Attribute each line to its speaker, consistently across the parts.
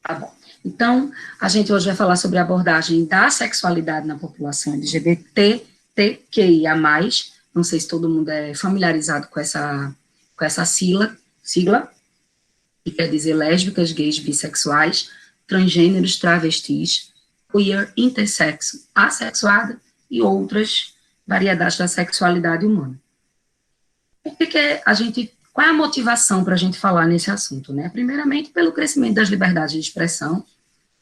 Speaker 1: Tá bom. Então, a gente hoje vai falar sobre a abordagem da sexualidade na população LGBTQIA+. Não sei se todo mundo é familiarizado com essa sigla, que quer dizer lésbicas, gays, bissexuais, transgêneros, travestis, queer, intersexo, assexuada e outras variedades da sexualidade humana. Qual é a motivação para a gente falar nesse assunto, né? Primeiramente, pelo crescimento das liberdades de expressão,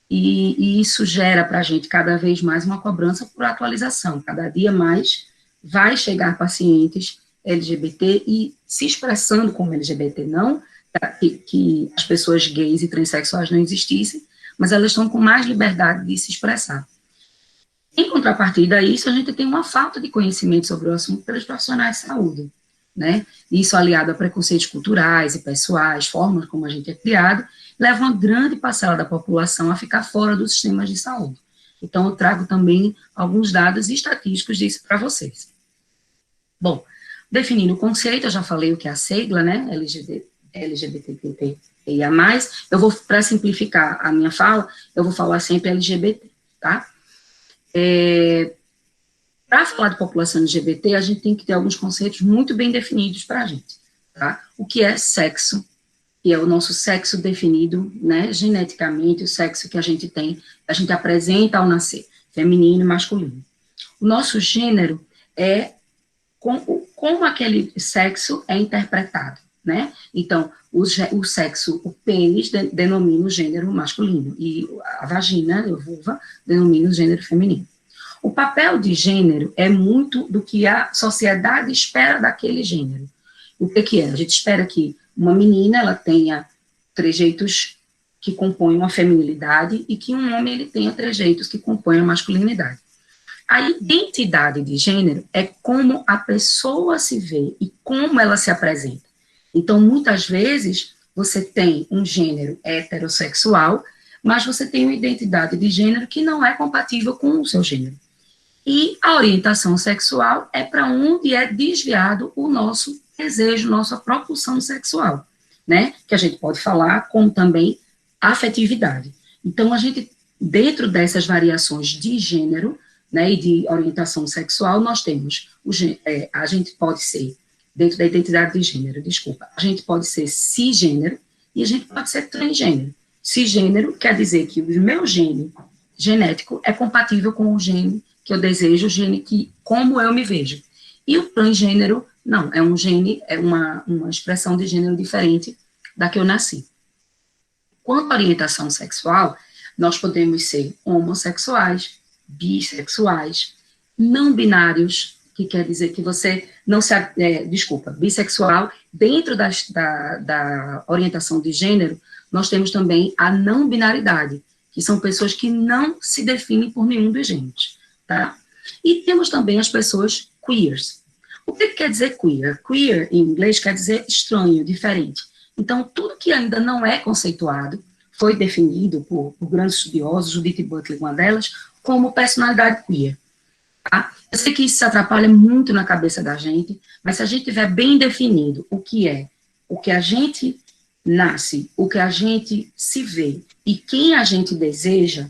Speaker 1: e isso gera para a gente cada vez mais uma cobrança por atualização. Cada dia mais vai chegar pacientes LGBT e se expressando como LGBT, não que as pessoas gays e transexuais não existissem, mas elas estão com mais liberdade de se expressar. Em contrapartida a isso, a gente tem uma falta de conhecimento sobre o assunto pelos profissionais de saúde, né? Isso aliado a preconceitos culturais e pessoais, formas como a gente é criado, leva uma grande parcela da população a ficar fora dos sistemas de saúde. Então, eu trago também alguns dados estatísticos disso para vocês. Bom, definindo o conceito, eu já falei o que é a sigla, né? LGBTQIA+. Eu vou, para simplificar a minha fala, eu vou falar sempre LGBT, tá? Para falar de população LGBT, a gente tem que ter alguns conceitos muito bem definidos para a gente, tá? O que é sexo, que é o nosso sexo definido, né, geneticamente, o sexo que a gente tem, a gente apresenta ao nascer, feminino e masculino. O nosso gênero é como aquele sexo é interpretado, né? Então, o sexo, o pênis denomina o gênero masculino, e a vagina, a vulva, denomina o gênero feminino. O papel de gênero é muito do que a sociedade espera daquele gênero. O que é? A gente espera que uma menina ela tenha trejeitos que compõem uma feminilidade e que um homem ele tenha trejeitos que compõem a masculinidade. A identidade de gênero é como a pessoa se vê e como ela se apresenta. Então, muitas vezes, você tem um gênero heterossexual, mas você tem uma identidade de gênero que não é compatível com o seu gênero. E a orientação sexual é para onde é desviado o nosso desejo, nossa propulsão sexual, né? Que a gente pode falar como também afetividade. Então, a gente, dentro dessas variações de gênero, né, e de orientação sexual, nós temos, a gente pode ser, dentro da identidade de gênero, a gente pode ser cisgênero e a gente pode ser transgênero. Cisgênero quer dizer que o meu gene genético é compatível com o gene que eu desejo, o gene que, como eu me vejo. E o transgênero, não, é um gene, é uma expressão de gênero diferente da que eu nasci. Quanto à orientação sexual, nós podemos ser homossexuais, bissexuais, não binários, que quer dizer que você não se... bissexual, dentro da orientação de gênero, nós temos também a não binaridade, que são pessoas que não se definem por nenhum dos gêneros, tá? E temos também as pessoas queers. O que quer dizer queer? Queer, em inglês, quer dizer estranho, diferente. Então, tudo que ainda não é conceituado foi definido por grandes estudiosos, Judith Butler, uma delas, como personalidade queer. Tá? Eu sei que isso se atrapalha muito na cabeça da gente, mas se a gente tiver bem definido o que é, o que a gente nasce, o que a gente se vê e quem a gente deseja,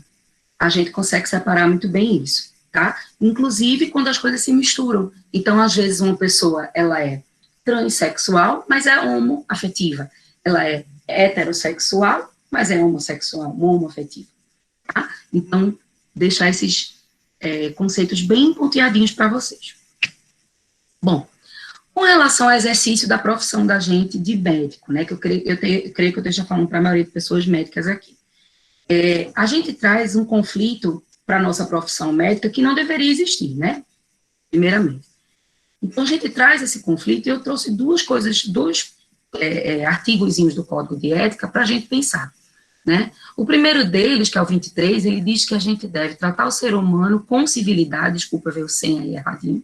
Speaker 1: a gente consegue separar muito bem isso, tá? Inclusive quando as coisas se misturam. Então, às vezes, uma pessoa, ela é transexual, mas é homoafetiva. Ela é heterossexual, mas é homossexual, homoafetiva. Tá? Então, deixar esses conceitos bem ponteadinhos para vocês. Bom, com relação ao exercício da profissão da gente de médico, né, que eu creio que eu esteja falando para a maioria de pessoas médicas aqui, a gente traz um conflito para a nossa profissão médica que não deveria existir, né, primeiramente. Então, a gente traz esse conflito e eu trouxe dois artigozinhos do Código de Ética para a gente pensar. Né? O primeiro deles, que é o 23, ele diz que a gente deve tratar o ser humano com civilidade, desculpa ver o 100 aí erradinho,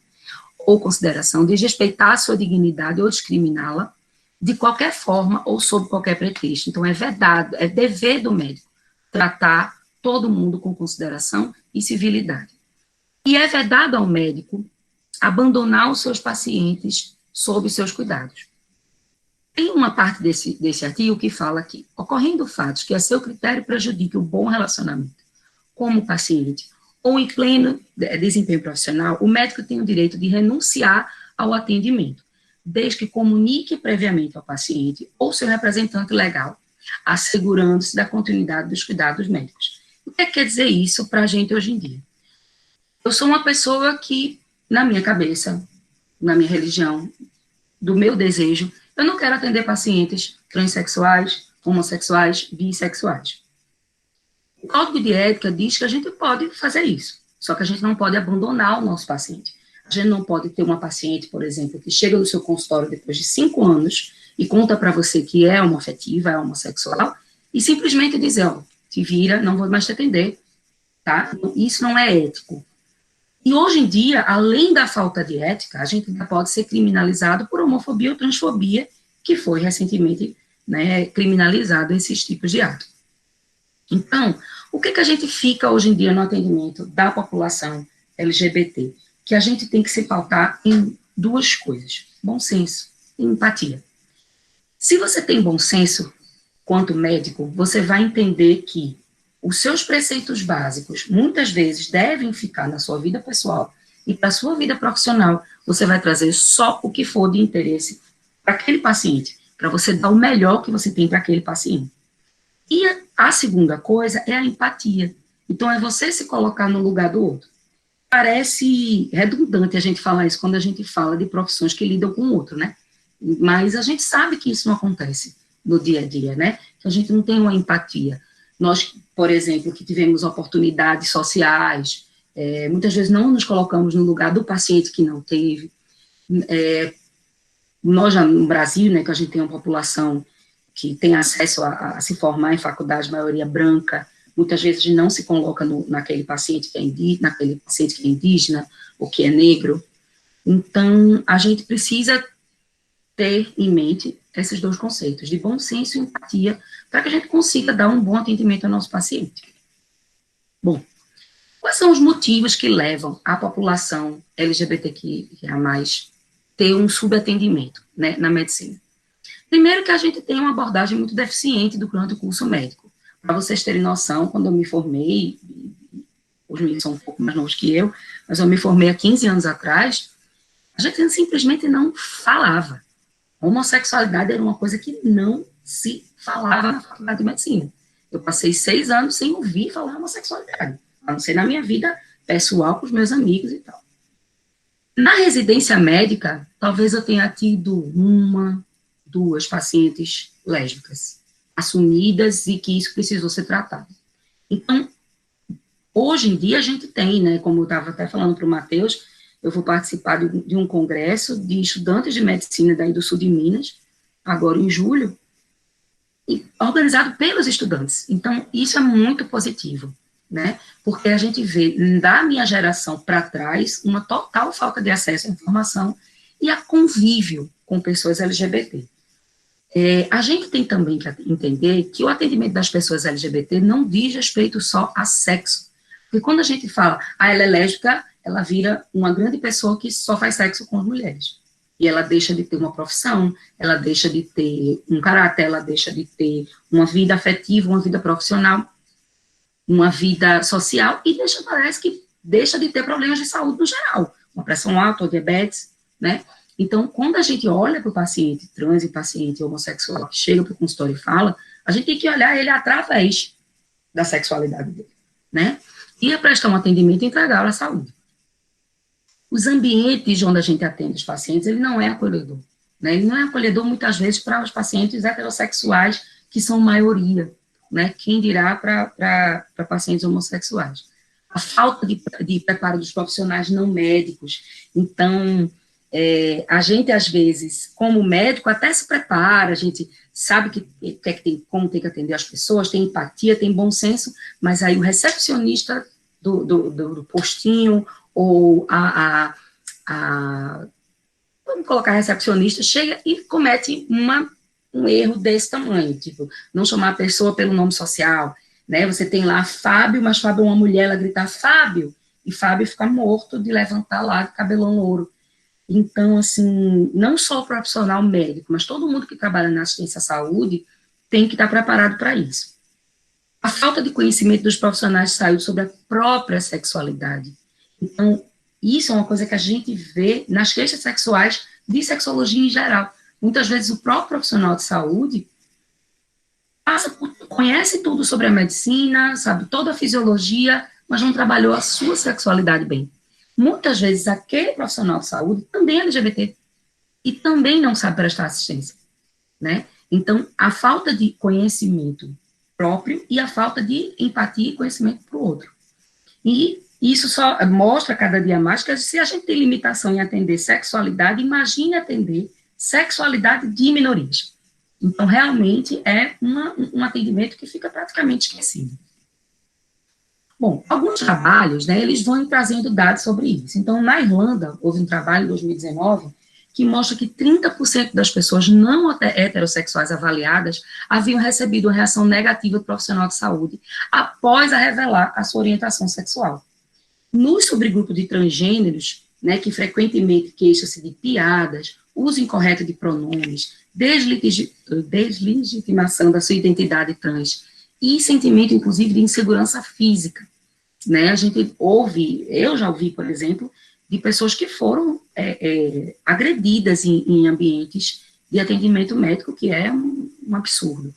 Speaker 1: ou consideração, desrespeitar a sua dignidade ou discriminá-la de qualquer forma ou sob qualquer pretexto. Então, é vedado, é dever do médico tratar todo mundo com consideração e civilidade. E é vedado ao médico abandonar os seus pacientes sob seus cuidados. Tem uma parte desse artigo que fala que, ocorrendo fatos que a seu critério prejudiquem o bom relacionamento como o paciente ou em pleno desempenho profissional, o médico tem o direito de renunciar ao atendimento, desde que comunique previamente ao paciente ou seu representante legal, assegurando-se da continuidade dos cuidados médicos. O que quer dizer isso para a gente hoje em dia? Eu sou uma pessoa que, na minha cabeça, na minha religião, do meu desejo, eu não quero atender pacientes transexuais, homossexuais, bissexuais. O Código de Ética diz que a gente pode fazer isso, só que a gente não pode abandonar o nosso paciente. A gente não pode ter uma paciente, por exemplo, que chega no seu consultório depois de 5 anos e conta para você que é homoafetiva, é homossexual, e simplesmente dizer, ó, te vira, não vou mais te atender, tá? Isso não é ético. E hoje em dia, além da falta de ética, a gente ainda pode ser criminalizado por homofobia ou transfobia, que foi recentemente, né, criminalizado esses tipos de atos. Então, o que a gente fica hoje em dia no atendimento da população LGBT? Que a gente tem que se pautar em duas coisas, bom senso e empatia. Se você tem bom senso, quanto médico, você vai entender que os seus preceitos básicos, muitas vezes, devem ficar na sua vida pessoal e para a sua vida profissional, você vai trazer só o que for de interesse para aquele paciente, para você dar o melhor que você tem para aquele paciente. E a segunda coisa é a empatia. Então, é você se colocar no lugar do outro. Parece redundante a gente falar isso quando a gente fala de profissões que lidam com o outro, né? Mas a gente sabe que isso não acontece no dia a dia, né? Que a gente não tem uma empatia. Nós, por exemplo, que tivemos oportunidades sociais, muitas vezes não nos colocamos no lugar do paciente que não teve. Nós, já no Brasil, né, que a gente tem uma população que tem acesso a se formar em faculdade, maioria branca, muitas vezes não se coloca naquele paciente que é indígena, naquele paciente que é indígena ou que é negro. Então, a gente precisa ter em mente esses dois conceitos, de bom senso e empatia, para que a gente consiga dar um bom atendimento ao nosso paciente. Bom, quais são os motivos que levam a população LGBTQIA+, ter um subatendimento, né, na medicina? Primeiro que a gente tem uma abordagem muito deficiente durante o curso médico. Para vocês terem noção, quando eu me formei, os meninos são um pouco mais novos que eu, mas eu me formei há 15 anos atrás, a gente simplesmente não falava. A homossexualidade era uma coisa que não se falava na faculdade de medicina. Eu passei 6 anos sem ouvir falar homossexualidade, a não ser na minha vida pessoal, com os meus amigos e tal. Na residência médica, talvez eu tenha tido 1, 2 pacientes lésbicas assumidas e que isso precisou ser tratado. Então, hoje em dia a gente tem, né, como eu estava até falando para o Matheus, eu vou participar de um congresso de estudantes de medicina daí do sul de Minas, agora em julho, organizado pelos estudantes. Então, isso é muito positivo, né, porque a gente vê, da minha geração para trás, uma total falta de acesso à informação e a convívio com pessoas LGBT. A gente tem também que entender que o atendimento das pessoas LGBT não diz respeito só a sexo. Porque quando a gente fala, ela é lésbica, ela vira uma grande pessoa que só faz sexo com as mulheres. E ela deixa de ter uma profissão, ela deixa de ter um caráter, ela deixa de ter uma vida afetiva, uma vida profissional, uma vida social, e parece que deixa de ter problemas de saúde no geral. Uma pressão alta, ou diabetes, né? Então, quando a gente olha para o paciente trans e paciente homossexual que chega para o consultório e fala, a gente tem que olhar ele através da sexualidade dele, né? E prestar um atendimento integral à saúde. Os ambientes onde a gente atende os pacientes, ele não é acolhedor, né? Ele não é acolhedor, muitas vezes, para os pacientes heterossexuais, que são maioria, né? Quem dirá para pacientes homossexuais. A falta de preparo dos profissionais não médicos. Então, a gente, às vezes, como médico, até se prepara, a gente sabe como tem que atender as pessoas, tem empatia, tem bom senso, mas aí o recepcionista do postinho, ou vamos colocar recepcionista, chega e comete um erro desse tamanho, tipo, não chamar a pessoa pelo nome social, né? Você tem lá Fábio, mas Fábio é uma mulher, ela grita Fábio, e Fábio fica morto de levantar lá de cabelão louro. Então, assim, não só o profissional médico, mas todo mundo que trabalha na assistência à saúde tem que estar preparado para isso. A falta de conhecimento dos profissionais de saúde sobre a própria sexualidade. Então, isso é uma coisa que a gente vê nas queixas sexuais de sexologia em geral. Muitas vezes o próprio profissional de saúde conhece tudo sobre a medicina, sabe toda a fisiologia, mas não trabalhou a sua sexualidade bem. Muitas vezes aquele profissional de saúde também é LGBT e também não sabe prestar assistência, né? Então, a falta de conhecimento próprio e a falta de empatia e conhecimento para o outro. E isso só mostra cada dia mais que se a gente tem limitação em atender sexualidade, imagine atender sexualidade de minorias. Então, realmente, é um atendimento que fica praticamente esquecido. Bom, alguns trabalhos, né, eles vão trazendo dados sobre isso. Então, na Irlanda, houve um trabalho em 2019 que mostra que 30% das pessoas não heterossexuais avaliadas haviam recebido uma reação negativa do profissional de saúde após a revelar a sua orientação sexual. No subgrupo de transgêneros, né, que frequentemente queixam-se de piadas, uso incorreto de pronomes, deslegitimação da sua identidade trans e sentimento, inclusive, de insegurança física. Né? A gente ouve, eu já ouvi, por exemplo, de pessoas que foram agredidas em ambientes de atendimento médico, que é um absurdo.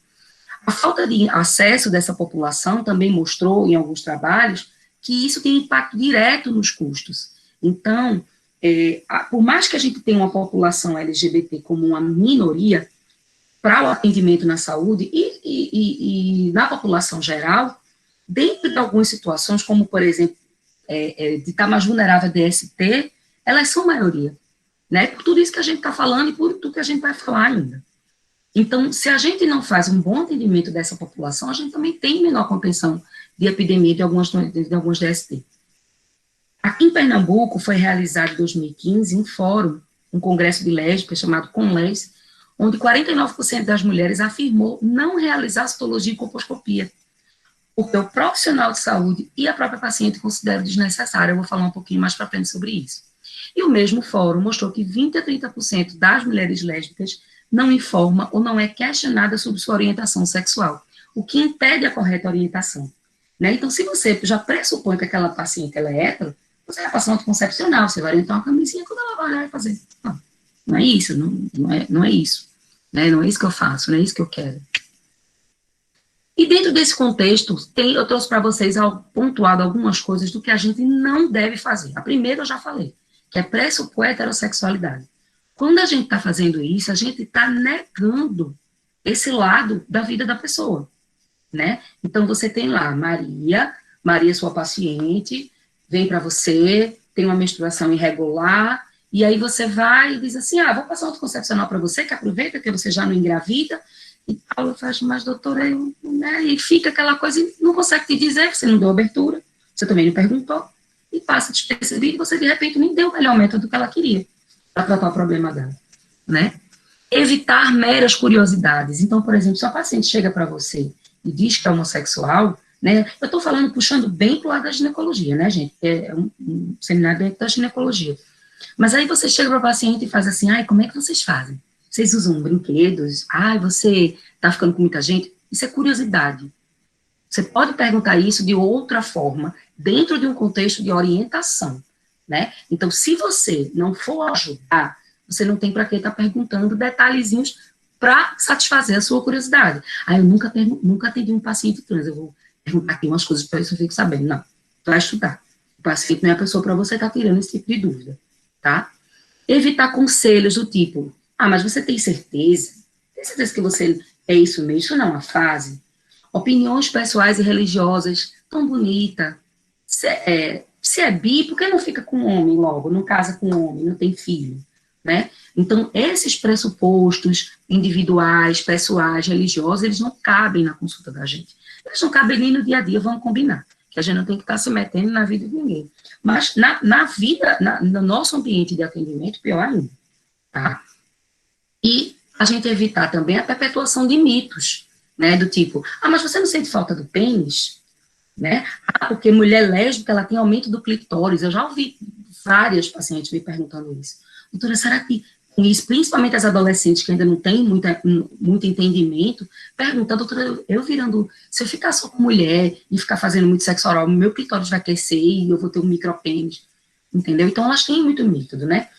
Speaker 1: A falta de acesso dessa população também mostrou, em alguns trabalhos, que isso tem impacto direto nos custos. Então, por mais que a gente tenha uma população LGBT como uma minoria, para o atendimento na saúde e na população geral, dentro de algumas situações, como, por exemplo, de estar mais vulnerável a DST, elas são maioria, né? Por tudo isso que a gente está falando e por tudo que a gente vai falar ainda. Então, se a gente não faz um bom atendimento dessa população, a gente também tem menor contenção de epidemia de alguns DST. Aqui em Pernambuco foi realizado em 2015 um fórum, um congresso de lésbicas chamado Conlés, onde 49% das mulheres afirmou não realizar citologia e colposcopia, porque o profissional de saúde e a própria paciente consideram desnecessário. Eu vou falar um pouquinho mais para frente sobre isso. E o mesmo fórum mostrou que 20 a 30% das mulheres lésbicas não informa ou não é questionada sobre sua orientação sexual, o que impede a correta orientação. Né? Então, se você já pressupõe que aquela paciente ela é hétero, você vai passar um anticoncepcional, você vai orientar uma camisinha quando ela vai olhar e fazer. Não, não é isso, não é isso. Né? Não é isso que eu faço, não é isso que eu quero. E dentro desse contexto, eu trouxe para vocês pontuado algumas coisas do que a gente não deve fazer. A primeira eu já falei, que é pressupor a heterossexualidade. Quando a gente está fazendo isso, a gente está negando esse lado da vida da pessoa, né? Então, você tem lá Maria, sua paciente, vem para você, tem uma menstruação irregular, e aí você vai e diz assim, vou passar um anticoncepcional para você, que aproveita que você já não engravida, e Paulo faz, mas doutora, né? E fica aquela coisa, e não consegue te dizer, você não deu abertura, você também não perguntou, e passa despercebido, e você de repente nem deu o melhor método que ela queria para tratar o problema dela, né? Evitar meras curiosidades. Então, por exemplo, se a paciente chega para você e diz que é homossexual, né? Eu estou falando, puxando bem para o lado da ginecologia, né, gente? É um seminário dentro da ginecologia. Mas aí você chega para o paciente e faz assim, como é que vocês fazem? Vocês usam brinquedos? Você está ficando com muita gente? Isso é curiosidade. Você pode perguntar isso de outra forma, dentro de um contexto de orientação, né? Então, se você não for ajudar, você não tem para que estar perguntando detalhezinhos para satisfazer a sua curiosidade. Eu nunca atendi um paciente trans, eu vou perguntar aqui umas coisas para isso, eu fico sabendo. Não, vai estudar. O paciente não é a pessoa para você estar tirando esse tipo de dúvida, tá? Evitar conselhos do tipo, mas você tem certeza? Tem certeza que você é isso mesmo? Isso não é uma fase? Opiniões pessoais e religiosas, tão bonita. Se é bi, por que não fica com homem logo? Não casa com homem, não tem filho, né? Então, esses pressupostos individuais, pessoais, religiosos, eles não cabem na consulta da gente. Eles não cabem nem no dia a dia, vamos combinar, que a gente não tem que estar se metendo na vida de ninguém. Mas na vida, no nosso ambiente de atendimento, pior ainda, tá? E a gente evitar também a perpetuação de mitos, né, do tipo, mas você não sente falta do pênis? Né? Porque mulher lésbica, ela tem aumento do clitóris. Eu já ouvi várias pacientes me perguntando isso. doutora, será que com isso, principalmente as adolescentes que ainda não têm muito entendimento, pergunta, doutora, eu virando, se eu ficar só com mulher e ficar fazendo muito sexo oral, meu clitóris vai crescer e eu vou ter um micropênis, entendeu? Então, elas têm muito método, né?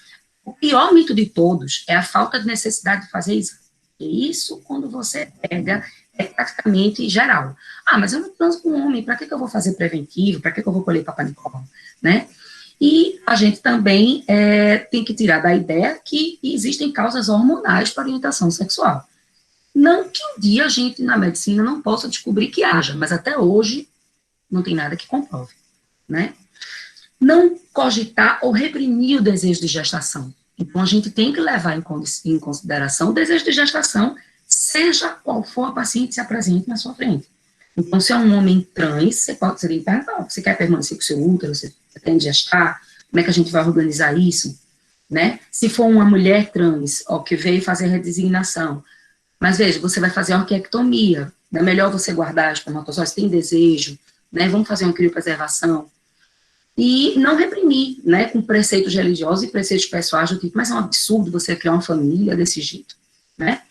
Speaker 1: O pior mito de todos é a falta de necessidade de fazer isso. E isso, quando você pega, é praticamente geral. Ah, mas eu não transo com homem, para que eu vou fazer preventivo? Para que eu vou colher Papai Nicolau? Né? E a gente também tem que tirar da ideia que existem causas hormonais para orientação sexual. Não que um dia a gente, na medicina, não possa descobrir que haja, mas até hoje não tem nada que comprove, né? Não cogitar ou reprimir o desejo de gestação. Então, a gente tem que levar em consideração o desejo de gestação, seja qual for a paciente que se apresente na sua frente. Então, se é um homem trans, você pode ser perguntar, você quer permanecer com o seu útero, você pretende gestar, como é que a gente vai organizar isso, né? Se for uma mulher trans, ó, que veio fazer redesignação, mas veja, você vai fazer orquiectomia, é melhor você guardar as espermatozoides, tem desejo, né? Vamos fazer uma criopreservação. E não reprimir, né, com preceitos religiosos e preceitos pessoais do tipo, mas é um absurdo você criar uma família desse jeito, né?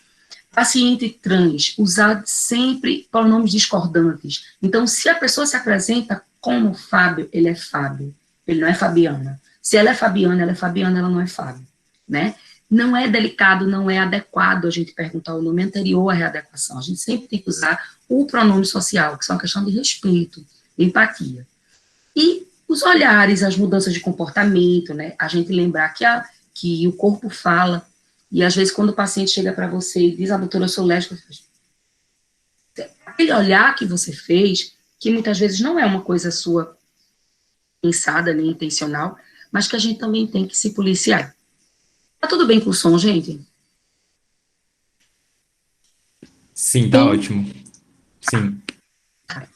Speaker 1: Paciente trans, usar sempre pronomes discordantes. Então, se a pessoa se apresenta como Fábio, ele é Fábio, ele não é Fabiana. Se ela é Fabiana, ela não é Fábio, né? Não é delicado, não é adequado a gente perguntar o nome anterior à readequação. A gente sempre tem que usar o pronome social, que é uma questão de respeito, empatia. E os olhares, as mudanças de comportamento, né? A gente lembrar que o corpo fala, e às vezes quando o paciente chega para você e diz, doutora, eu sou lésbica, aquele olhar que você fez, que muitas vezes não é uma coisa sua pensada nem intencional, mas que a gente também tem que se policiar. Tá tudo bem com o som, gente?
Speaker 2: Sim, tá ótimo. Sim.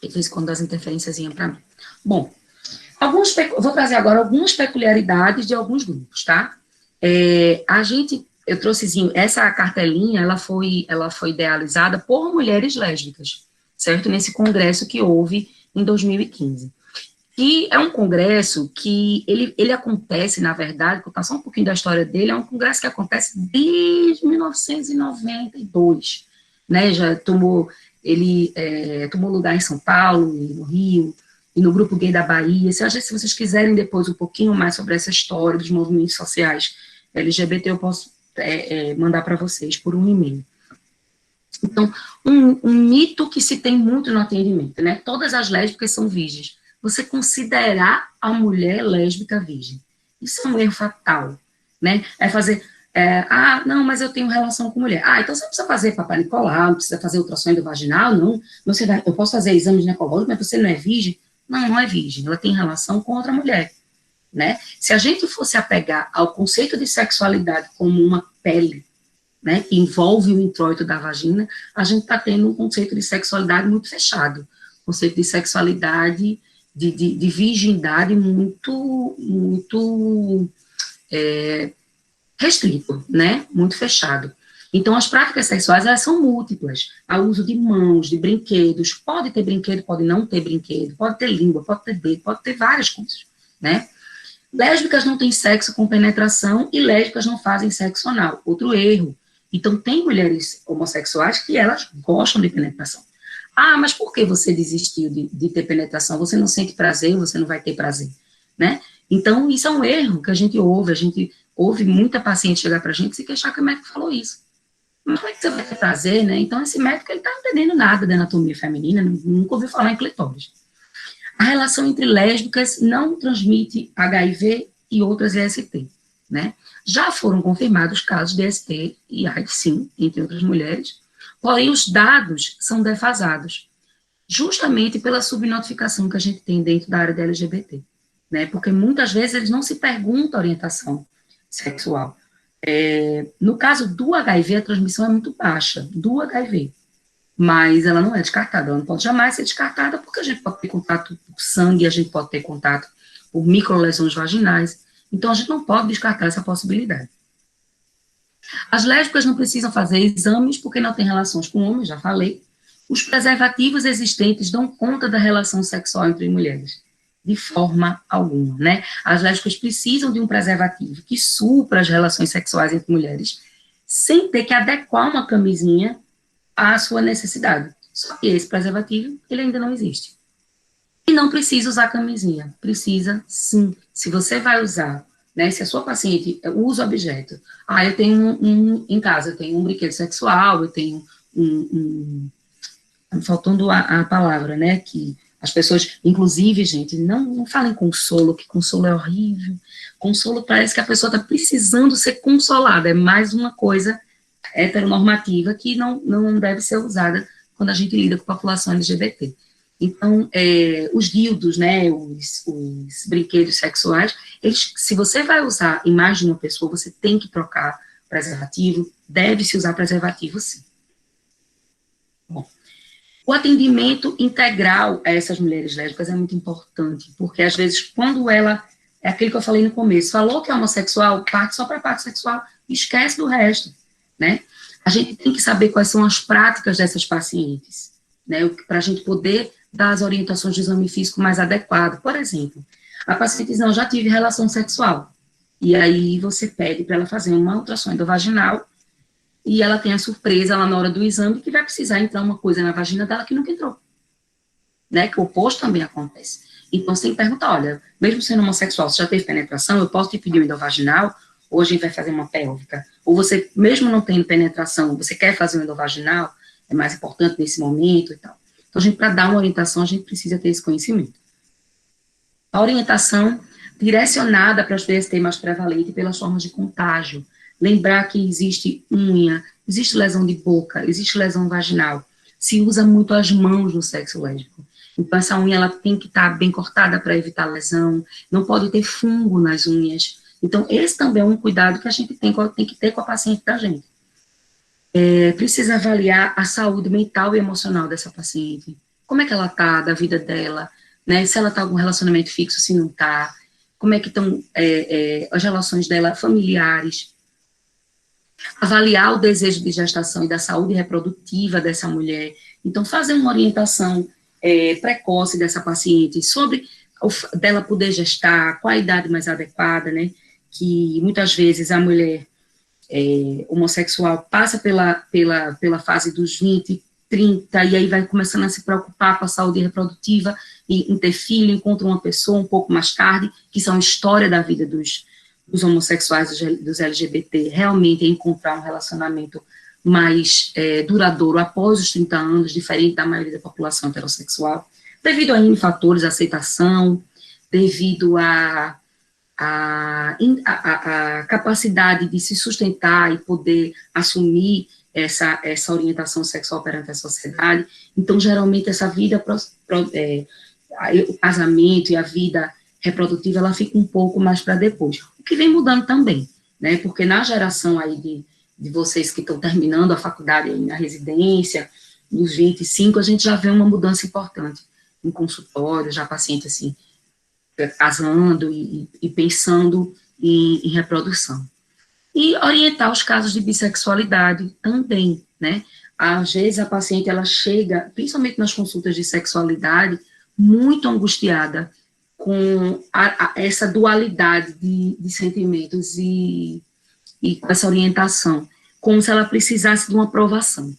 Speaker 1: De vez em quando as interferências iam para mim. Bom, vou trazer agora algumas peculiaridades de alguns grupos, tá? Eu trouxe, essa cartelinha, ela foi idealizada por mulheres lésbicas, certo? Nesse congresso que houve em 2015. E é um congresso que ele acontece, na verdade, contar só um pouquinho da história dele, é um congresso que acontece desde 1992, né? Ele tomou lugar em São Paulo, e no Rio, e no Grupo Gay da Bahia. Se vocês quiserem depois um pouquinho mais sobre essa história dos movimentos sociais LGBT, eu posso mandar para vocês por um e-mail. Então, um mito que se tem muito no atendimento, né? Todas as lésbicas são virgens. Você considerar a mulher lésbica virgem. Isso é um erro fatal, né? Não, mas eu tenho relação com mulher. Então você não precisa fazer Papai Nicolau, não precisa fazer ultrassom endovaginal, não. Eu posso fazer exame ginecológico, mas você não é virgem? Não, não é virgem. Ela tem relação com outra mulher, né? Se a gente fosse apegar ao conceito de sexualidade como uma pele, né, que envolve o introito da vagina, a gente está tendo um conceito de sexualidade muito fechado, conceito de sexualidade, de virgindade muito restrito, né, muito fechado. Então, as práticas sexuais, elas são múltiplas. Há uso de mãos, de brinquedos, pode ter brinquedo, pode não ter brinquedo, pode ter língua, pode ter dedo, pode ter várias coisas, né. Lésbicas não têm sexo com penetração e lésbicas não fazem sexo anal. Outro erro. Então, tem mulheres homossexuais que elas gostam de penetração. Mas por que você desistiu de ter penetração? Você não sente prazer, você não vai ter prazer, né? Então, isso é um erro que a gente ouve muita paciente chegar para a gente e se queixar que o médico falou isso. Mas como é que você vai ter prazer, né? Então, esse médico, ele está entendendo nada da anatomia feminina, nunca ouviu falar em clitóris. A relação entre lésbicas não transmite HIV e outras IST, né? Já foram confirmados casos de ST e AIDS, sim, entre outras mulheres, porém os dados são defasados, justamente pela subnotificação que a gente tem dentro da área da LGBT, né? Porque muitas vezes eles não se perguntam a orientação sexual. No caso do HIV, a transmissão é muito baixa, do HIV, mas ela não é descartada, ela não pode jamais ser descartada, porque a gente pode ter contato por sangue, a gente pode ter contato por microlesões vaginais, então a gente não pode descartar essa possibilidade. As lésbicas não precisam fazer exames porque não têm relações com homens, já falei. Os preservativos existentes dão conta da relação sexual entre mulheres. de forma alguma, né? As lésbicas precisam de um preservativo que supra as relações sexuais entre mulheres, sem ter que adequar uma camisinha à sua necessidade. Só que esse preservativo, ele ainda não existe. E não precisa usar camisinha, precisa sim. Se você vai usar, né, se a sua paciente usa o objeto, eu tenho em casa, eu tenho um brinquedo sexual, eu tenho faltando a palavra, né, que as pessoas, inclusive, gente, não falem consolo, que consolo é horrível, consolo parece que a pessoa está precisando ser consolada, é mais uma coisa heteronormativa que não deve ser usada quando a gente lida com a população LGBT. Então, os dildos, né, os brinquedos sexuais, se você vai usar em mais de uma pessoa, você tem que trocar preservativo, deve-se usar preservativo, sim. Bom, o atendimento integral a essas mulheres lésbicas é muito importante, porque às vezes, quando ela, é aquilo que eu falei no começo, falou que é homossexual, parte só para a parte sexual, esquece do resto, né? A gente tem que saber quais são as práticas dessas pacientes, né, para a gente poder dar as orientações de exame físico mais adequado. Por exemplo, a paciente diz, não, já tive relação sexual, e aí você pede para ela fazer uma ultrassom endovaginal, e ela tem a surpresa lá na hora do exame que vai precisar entrar uma coisa na vagina dela que nunca entrou, né, que o oposto também acontece. Então, você tem que perguntar, olha, mesmo sendo homossexual, você já teve penetração, eu posso te pedir um endovaginal, ou a gente vai fazer uma pélvica, ou você, mesmo não tendo penetração, você quer fazer um endovaginal, é mais importante nesse momento e tal. Então, a gente, para dar uma orientação, a gente precisa ter esse conhecimento. A orientação direcionada para as DST mais prevalente pelas formas de contágio. Lembrar que existe unha, existe lesão de boca, existe lesão vaginal. Se usa muito as mãos no sexo lésbico. Então, essa unha ela tem que estar bem cortada para evitar lesão, não pode ter fungo nas unhas. Então, esse também é um cuidado que a gente tem que ter com a paciente da gente. Precisa avaliar a saúde mental e emocional dessa paciente. Como é que ela está, da vida dela, né? Se ela está com um relacionamento fixo, se não está, como é que estão as relações dela familiares. Avaliar o desejo de gestação e da saúde reprodutiva dessa mulher. Então, fazer uma orientação precoce dessa paciente sobre dela poder gestar, qual a idade mais adequada, né? Que muitas vezes a mulher homossexual passa pela fase dos 20, 30, e aí vai começando a se preocupar com a saúde reprodutiva, em ter filho, encontra uma pessoa um pouco mais tarde, que são a história da vida dos homossexuais, dos LGBT, realmente é encontrar um relacionamento mais duradouro após os 30 anos, diferente da maioria da população heterossexual, devido a N fatores, aceitação, devido a capacidade de se sustentar e poder assumir essa orientação sexual perante a sociedade. Então, geralmente, essa vida, o casamento e a vida reprodutiva, ela fica um pouco mais para depois. O que vem mudando também, né? Porque na geração aí de vocês que estão terminando a faculdade, aí na residência, nos 25, a gente já vê uma mudança importante em consultório, já paciente assim, casando e pensando em reprodução. E orientar os casos de bissexualidade também, né? Às vezes a paciente, ela chega, principalmente nas consultas de sexualidade, muito angustiada com essa dualidade de sentimentos e com essa orientação, como se ela precisasse de uma aprovação.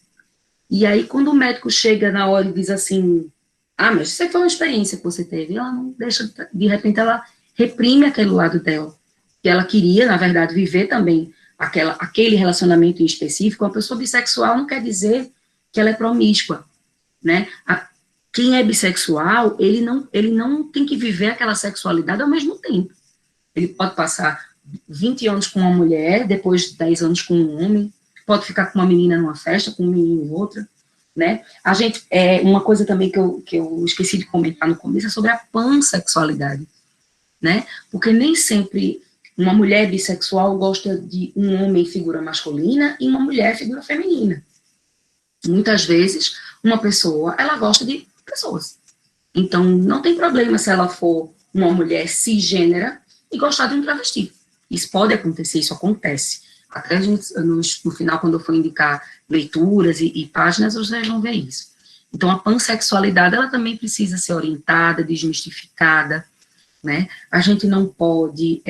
Speaker 1: E aí, quando o médico chega na hora e diz assim, mas isso foi uma experiência que você teve, ela não deixa, de repente ela reprime aquele lado dela, que ela queria, na verdade, viver também aquele relacionamento em específico. Uma pessoa bissexual não quer dizer que ela é promíscua, né? Quem é bissexual, ele não tem que viver aquela sexualidade ao mesmo tempo. Ele pode passar 20 anos com uma mulher, depois 10 anos com um homem, pode ficar com uma menina numa festa, com um menino em outra, né? A gente, uma coisa também que eu esqueci de comentar no começo é sobre a pansexualidade, né? Porque nem sempre uma mulher bissexual gosta de um homem figura masculina e uma mulher figura feminina. Muitas vezes, uma pessoa, ela gosta de pessoas. Então, não tem problema se ela for uma mulher cisgênera e gostar de um travesti. Isso pode acontecer, isso acontece. Até a gente, no final, quando eu for indicar leituras e páginas, vocês vão ver isso. Então, a pansexualidade, ela também precisa ser orientada, desmistificada, né? A gente não pode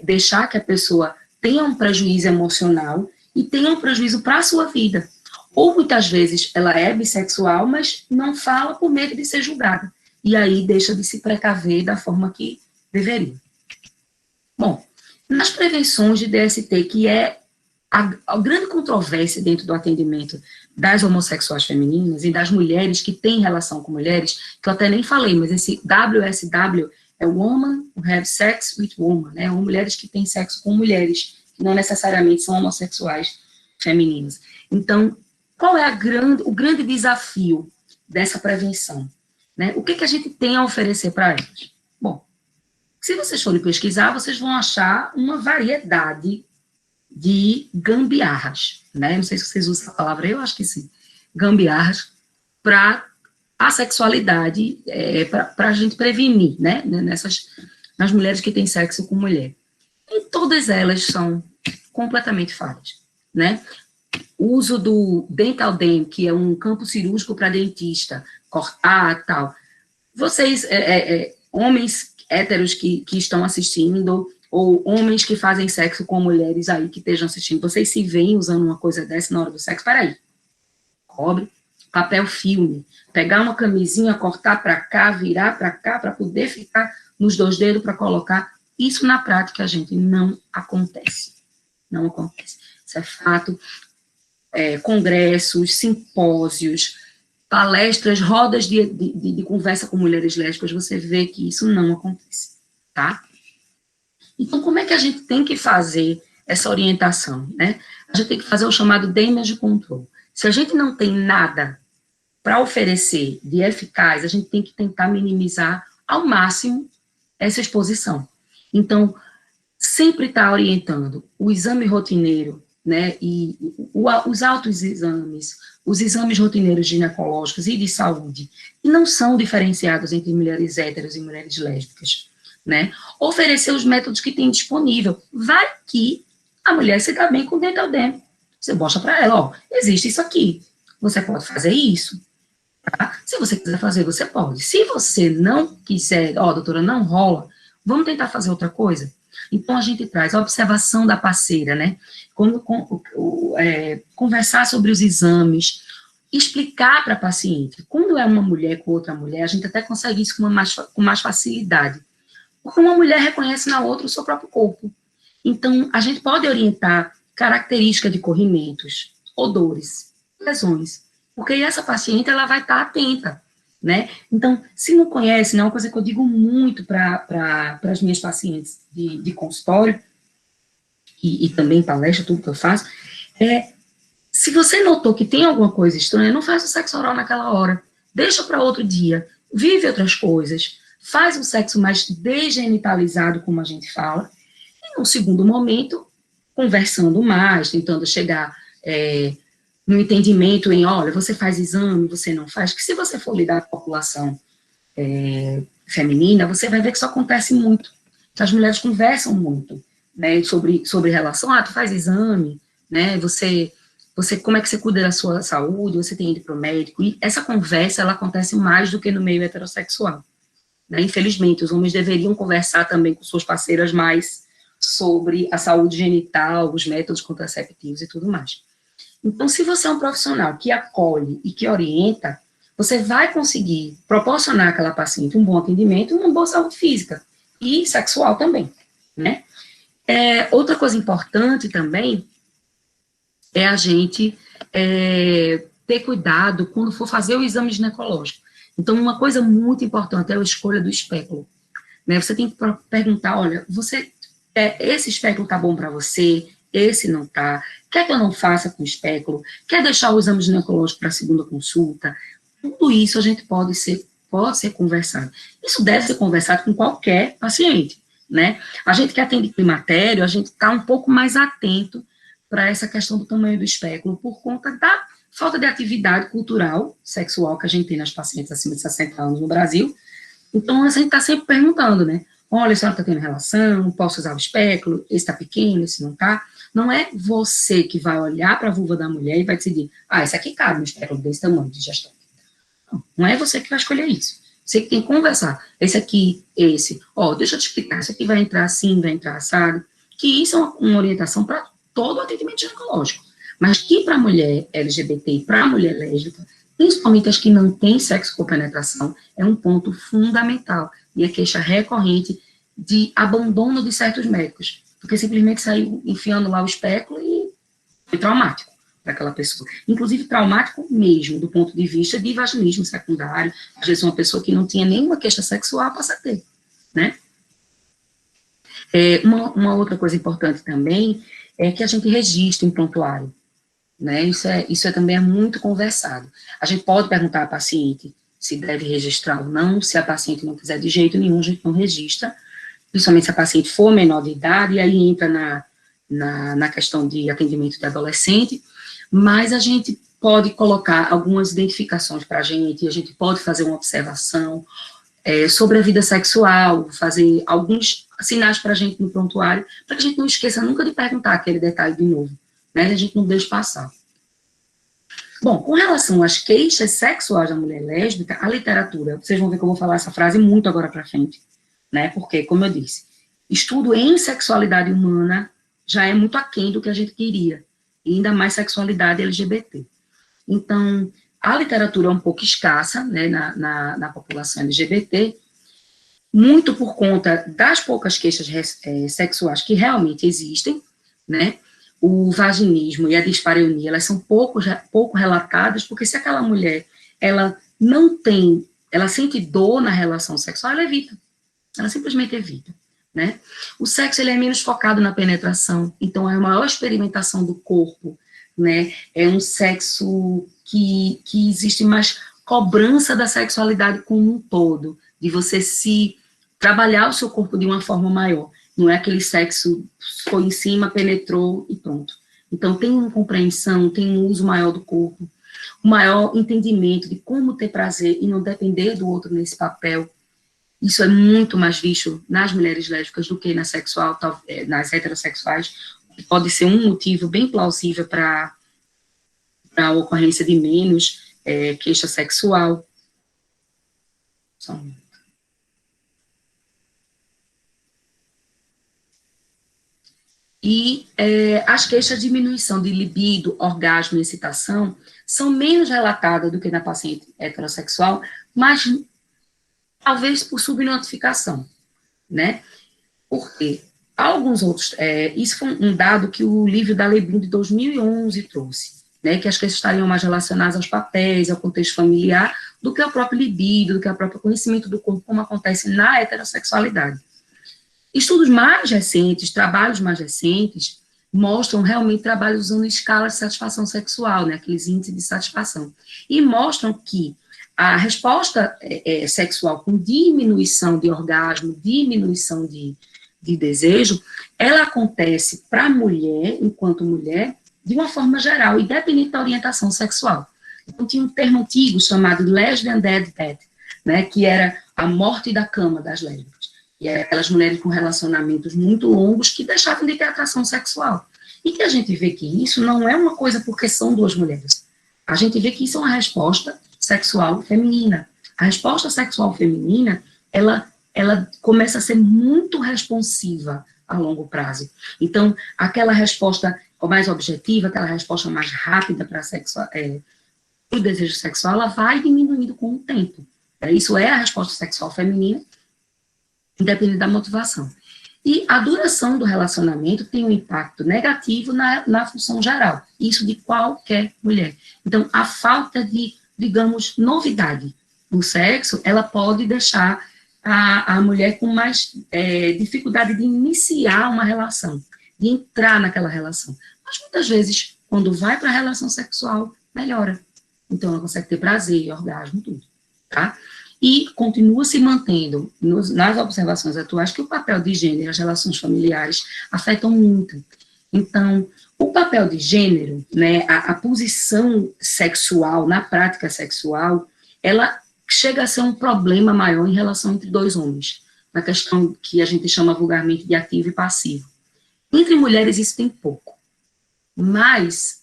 Speaker 1: deixar que a pessoa tenha um prejuízo emocional e tenha um prejuízo para a sua vida. Ou muitas vezes ela é bissexual, mas não fala por medo de ser julgada. E aí deixa de se precaver da forma que deveria. Bom, nas prevenções de DST, que é a grande controvérsia dentro do atendimento das homossexuais femininas e das mulheres que têm relação com mulheres, que eu até nem falei, mas esse WSW é Woman Who Have Sex with Woman, né? Ou mulheres que têm sexo com mulheres, que não necessariamente são homossexuais femininas. Então, qual é o grande desafio dessa prevenção? Né? O que a gente tem a oferecer para elas? Bom, se vocês forem pesquisar, vocês vão achar uma variedade de gambiarras, né? Não sei se vocês usam essa palavra, eu acho que sim. Gambiarras para a sexualidade, para a gente prevenir, né? Nas mulheres que têm sexo com mulher. E todas elas são completamente falhas, né? O uso do dental dam, que é um campo cirúrgico para dentista, cortar, tal. Vocês, homens héteros que estão assistindo, ou homens que fazem sexo com mulheres aí que estejam assistindo, vocês se veem usando uma coisa dessa na hora do sexo? Peraí. Cobre, papel filme, pegar uma camisinha, cortar para cá, virar para cá, para poder ficar nos 2 dedos para colocar. Isso na prática, gente, não acontece. Não acontece. Isso é fato. Congressos, simpósios, palestras, rodas de conversa com mulheres lésbicas, você vê que isso não acontece, tá? Então, como é que a gente tem que fazer essa orientação, né? A gente tem que fazer o chamado damage control. Se a gente não tem nada para oferecer de eficaz, a gente tem que tentar minimizar ao máximo essa exposição. Então, sempre estar orientando o exame rotineiro, né, e os autoexames, os exames rotineiros ginecológicos e de saúde, que não são diferenciados entre mulheres héteros e mulheres lésbicas, né, oferecer os métodos que tem disponível, vai que a mulher se dá bem com o dental dam, você mostra para ela, ó, existe isso aqui, você pode fazer isso, tá? Se você quiser fazer, você pode, se você não quiser, ó, doutora, não rola, vamos tentar fazer outra coisa. Então, a gente traz a observação da parceira, né? Conversar sobre os exames, explicar para a paciente. Quando é uma mulher com outra mulher, a gente até consegue isso com mais facilidade. Porque uma mulher reconhece na outra o seu próprio corpo. Então, a gente pode orientar características de corrimentos, odores, lesões. Porque essa paciente, ela vai estar atenta, né? Então, se não conhece, né, uma coisa que eu digo muito para as minhas pacientes de consultório, e também palestra, tudo que eu faço, se você notou que tem alguma coisa estranha, não faz o sexo oral naquela hora, deixa para outro dia, vive outras coisas, faz um sexo mais degenitalizado, como a gente fala, e num segundo momento, conversando mais, tentando chegar no entendimento em, olha, você faz exame, você não faz, que se você for lidar com a população feminina, você vai ver que isso acontece muito, que as mulheres conversam muito, né, sobre relação, tu faz exame, né, você, como é que você cuida da sua saúde, você tem ido para o médico, e essa conversa, ela acontece mais do que no meio heterossexual, né, infelizmente, os homens deveriam conversar também com suas parceiras mais sobre a saúde genital, os métodos contraceptivos e tudo mais. Então, se você é um profissional que acolhe e que orienta, você vai conseguir proporcionar àquela paciente um bom atendimento e uma boa saúde física e sexual também, né? Outra coisa importante também é a gente ter cuidado quando for fazer o exame ginecológico. Então, uma coisa muito importante é a escolha do espéculo, né? Você tem que perguntar, olha, esse espéculo tá bom para você? Esse não tá? Quer que eu não faça com espéculo? Quer deixar o exame ginecológico para a segunda consulta? Tudo isso a gente pode ser conversado. Isso deve ser conversado com qualquer paciente, né? A gente que atende climatério, a gente está um pouco mais atento para essa questão do tamanho do espéculo, por conta da falta de atividade cultural sexual que a gente tem nas pacientes acima de 60 anos no Brasil. Então, a gente está sempre perguntando, né? Olha, a senhora está tendo relação, posso usar o espéculo, esse está pequeno, esse não está. Não é você que vai olhar para a vulva da mulher e vai decidir, esse aqui cabe um espéculo desse tamanho de gestão. Não é você que vai escolher isso. Você que tem que conversar. Esse aqui, esse. Ó, deixa eu te explicar. Esse aqui vai entrar assim, vai entrar assado. Que isso é uma orientação para todo o atendimento ginecológico. Mas que para a mulher LGBT e para a mulher lésbica, principalmente as que não têm sexo com penetração, é um ponto fundamental. E é queixa recorrente de abandono de certos médicos. Porque simplesmente saiu enfiando lá o espéculo e foi traumático para aquela pessoa. Inclusive traumático mesmo, do ponto de vista de vaginismo secundário. Às vezes uma pessoa que não tinha nenhuma queixa sexual passa a ter, né? Uma outra coisa importante também é que a gente registre em prontuário, né? Isso também é muito conversado. A gente pode perguntar à paciente se deve registrar ou não, se a paciente não quiser de jeito nenhum, a gente não registra, principalmente se a paciente for menor de idade, e aí entra na questão de atendimento de adolescente, mas a gente pode colocar algumas identificações para a gente pode fazer uma observação sobre a vida sexual, fazer alguns sinais para a gente no prontuário, para que a gente não esqueça nunca de perguntar aquele detalhe de novo, né, a gente não deixa passar. Bom, com relação às queixas sexuais da mulher lésbica, a literatura, vocês vão ver que eu vou falar essa frase muito agora para frente, né, porque, como eu disse, estudo em sexualidade humana já é muito aquém do que a gente queria, e ainda mais sexualidade LGBT. Então, a literatura é um pouco escassa, né, na população LGBT, muito por conta das poucas queixas sexuais que realmente existem, né, o vaginismo e a dispareunia, elas são pouco relatadas, porque se aquela mulher, ela não tem, ela sente dor na relação sexual, ela evita, ela simplesmente evita, né. O sexo, ele é menos focado na penetração, então é a maior experimentação do corpo, né, é um sexo que existe mais cobrança da sexualidade como um todo, de você se trabalhar o seu corpo de uma forma maior, não é aquele sexo foi em cima, penetrou e pronto. Então tem uma compreensão, tem um uso maior do corpo, um maior entendimento de como ter prazer e não depender do outro nesse papel. Isso é muito mais visto nas mulheres lésbicas do que nas heterossexuais, pode ser um motivo bem plausível para a ocorrência de menos queixa sexual. Só um minuto. E as queixas de diminuição de libido, orgasmo e excitação são menos relatadas do que na paciente heterossexual, mas talvez por subnotificação, né? Por quê? Alguns outros, isso foi um dado que o livro da Lebrun de 2011 trouxe, né, que as questões estariam mais relacionadas aos papéis, ao contexto familiar, do que ao próprio libido, do que ao próprio conhecimento do corpo, como acontece na heterossexualidade. Estudos mais recentes, trabalhos mais recentes, mostram realmente trabalhos usando escalas de satisfação sexual, né, aqueles índices de satisfação, e mostram que a resposta sexual com diminuição de orgasmo, diminuição de desejo, ela acontece para a mulher, enquanto mulher, de uma forma geral, independente da orientação sexual. Então, tinha um termo antigo chamado lesbian deathbed, né, que era a morte da cama das lésbicas. E é aquelas mulheres com relacionamentos muito longos que deixavam de ter atração sexual. E que a gente vê que isso não é uma coisa porque são duas mulheres. A gente vê que isso é uma resposta sexual feminina. A resposta sexual feminina, ela começa a ser muito responsiva a longo prazo. Então, aquela resposta mais objetiva, aquela resposta mais rápida para o desejo sexual, ela vai diminuindo com o tempo. Isso é a resposta sexual feminina, independente da motivação. E a duração do relacionamento tem um impacto negativo na função geral, isso de qualquer mulher. Então, a falta de, digamos, novidade no sexo, ela pode deixar a mulher com mais dificuldade de iniciar uma relação, de entrar naquela relação. Mas muitas vezes, quando vai para a relação sexual, melhora. Então, ela consegue ter prazer, orgasmo, tudo, tá? E continua se mantendo nas observações atuais que o papel de gênero e as relações familiares afetam muito. Então, o papel de gênero, né, a posição sexual, na prática sexual, ela chega a ser um problema maior em relação entre dois homens, na questão que a gente chama vulgarmente de ativo e passivo. Entre mulheres isso tem pouco, mas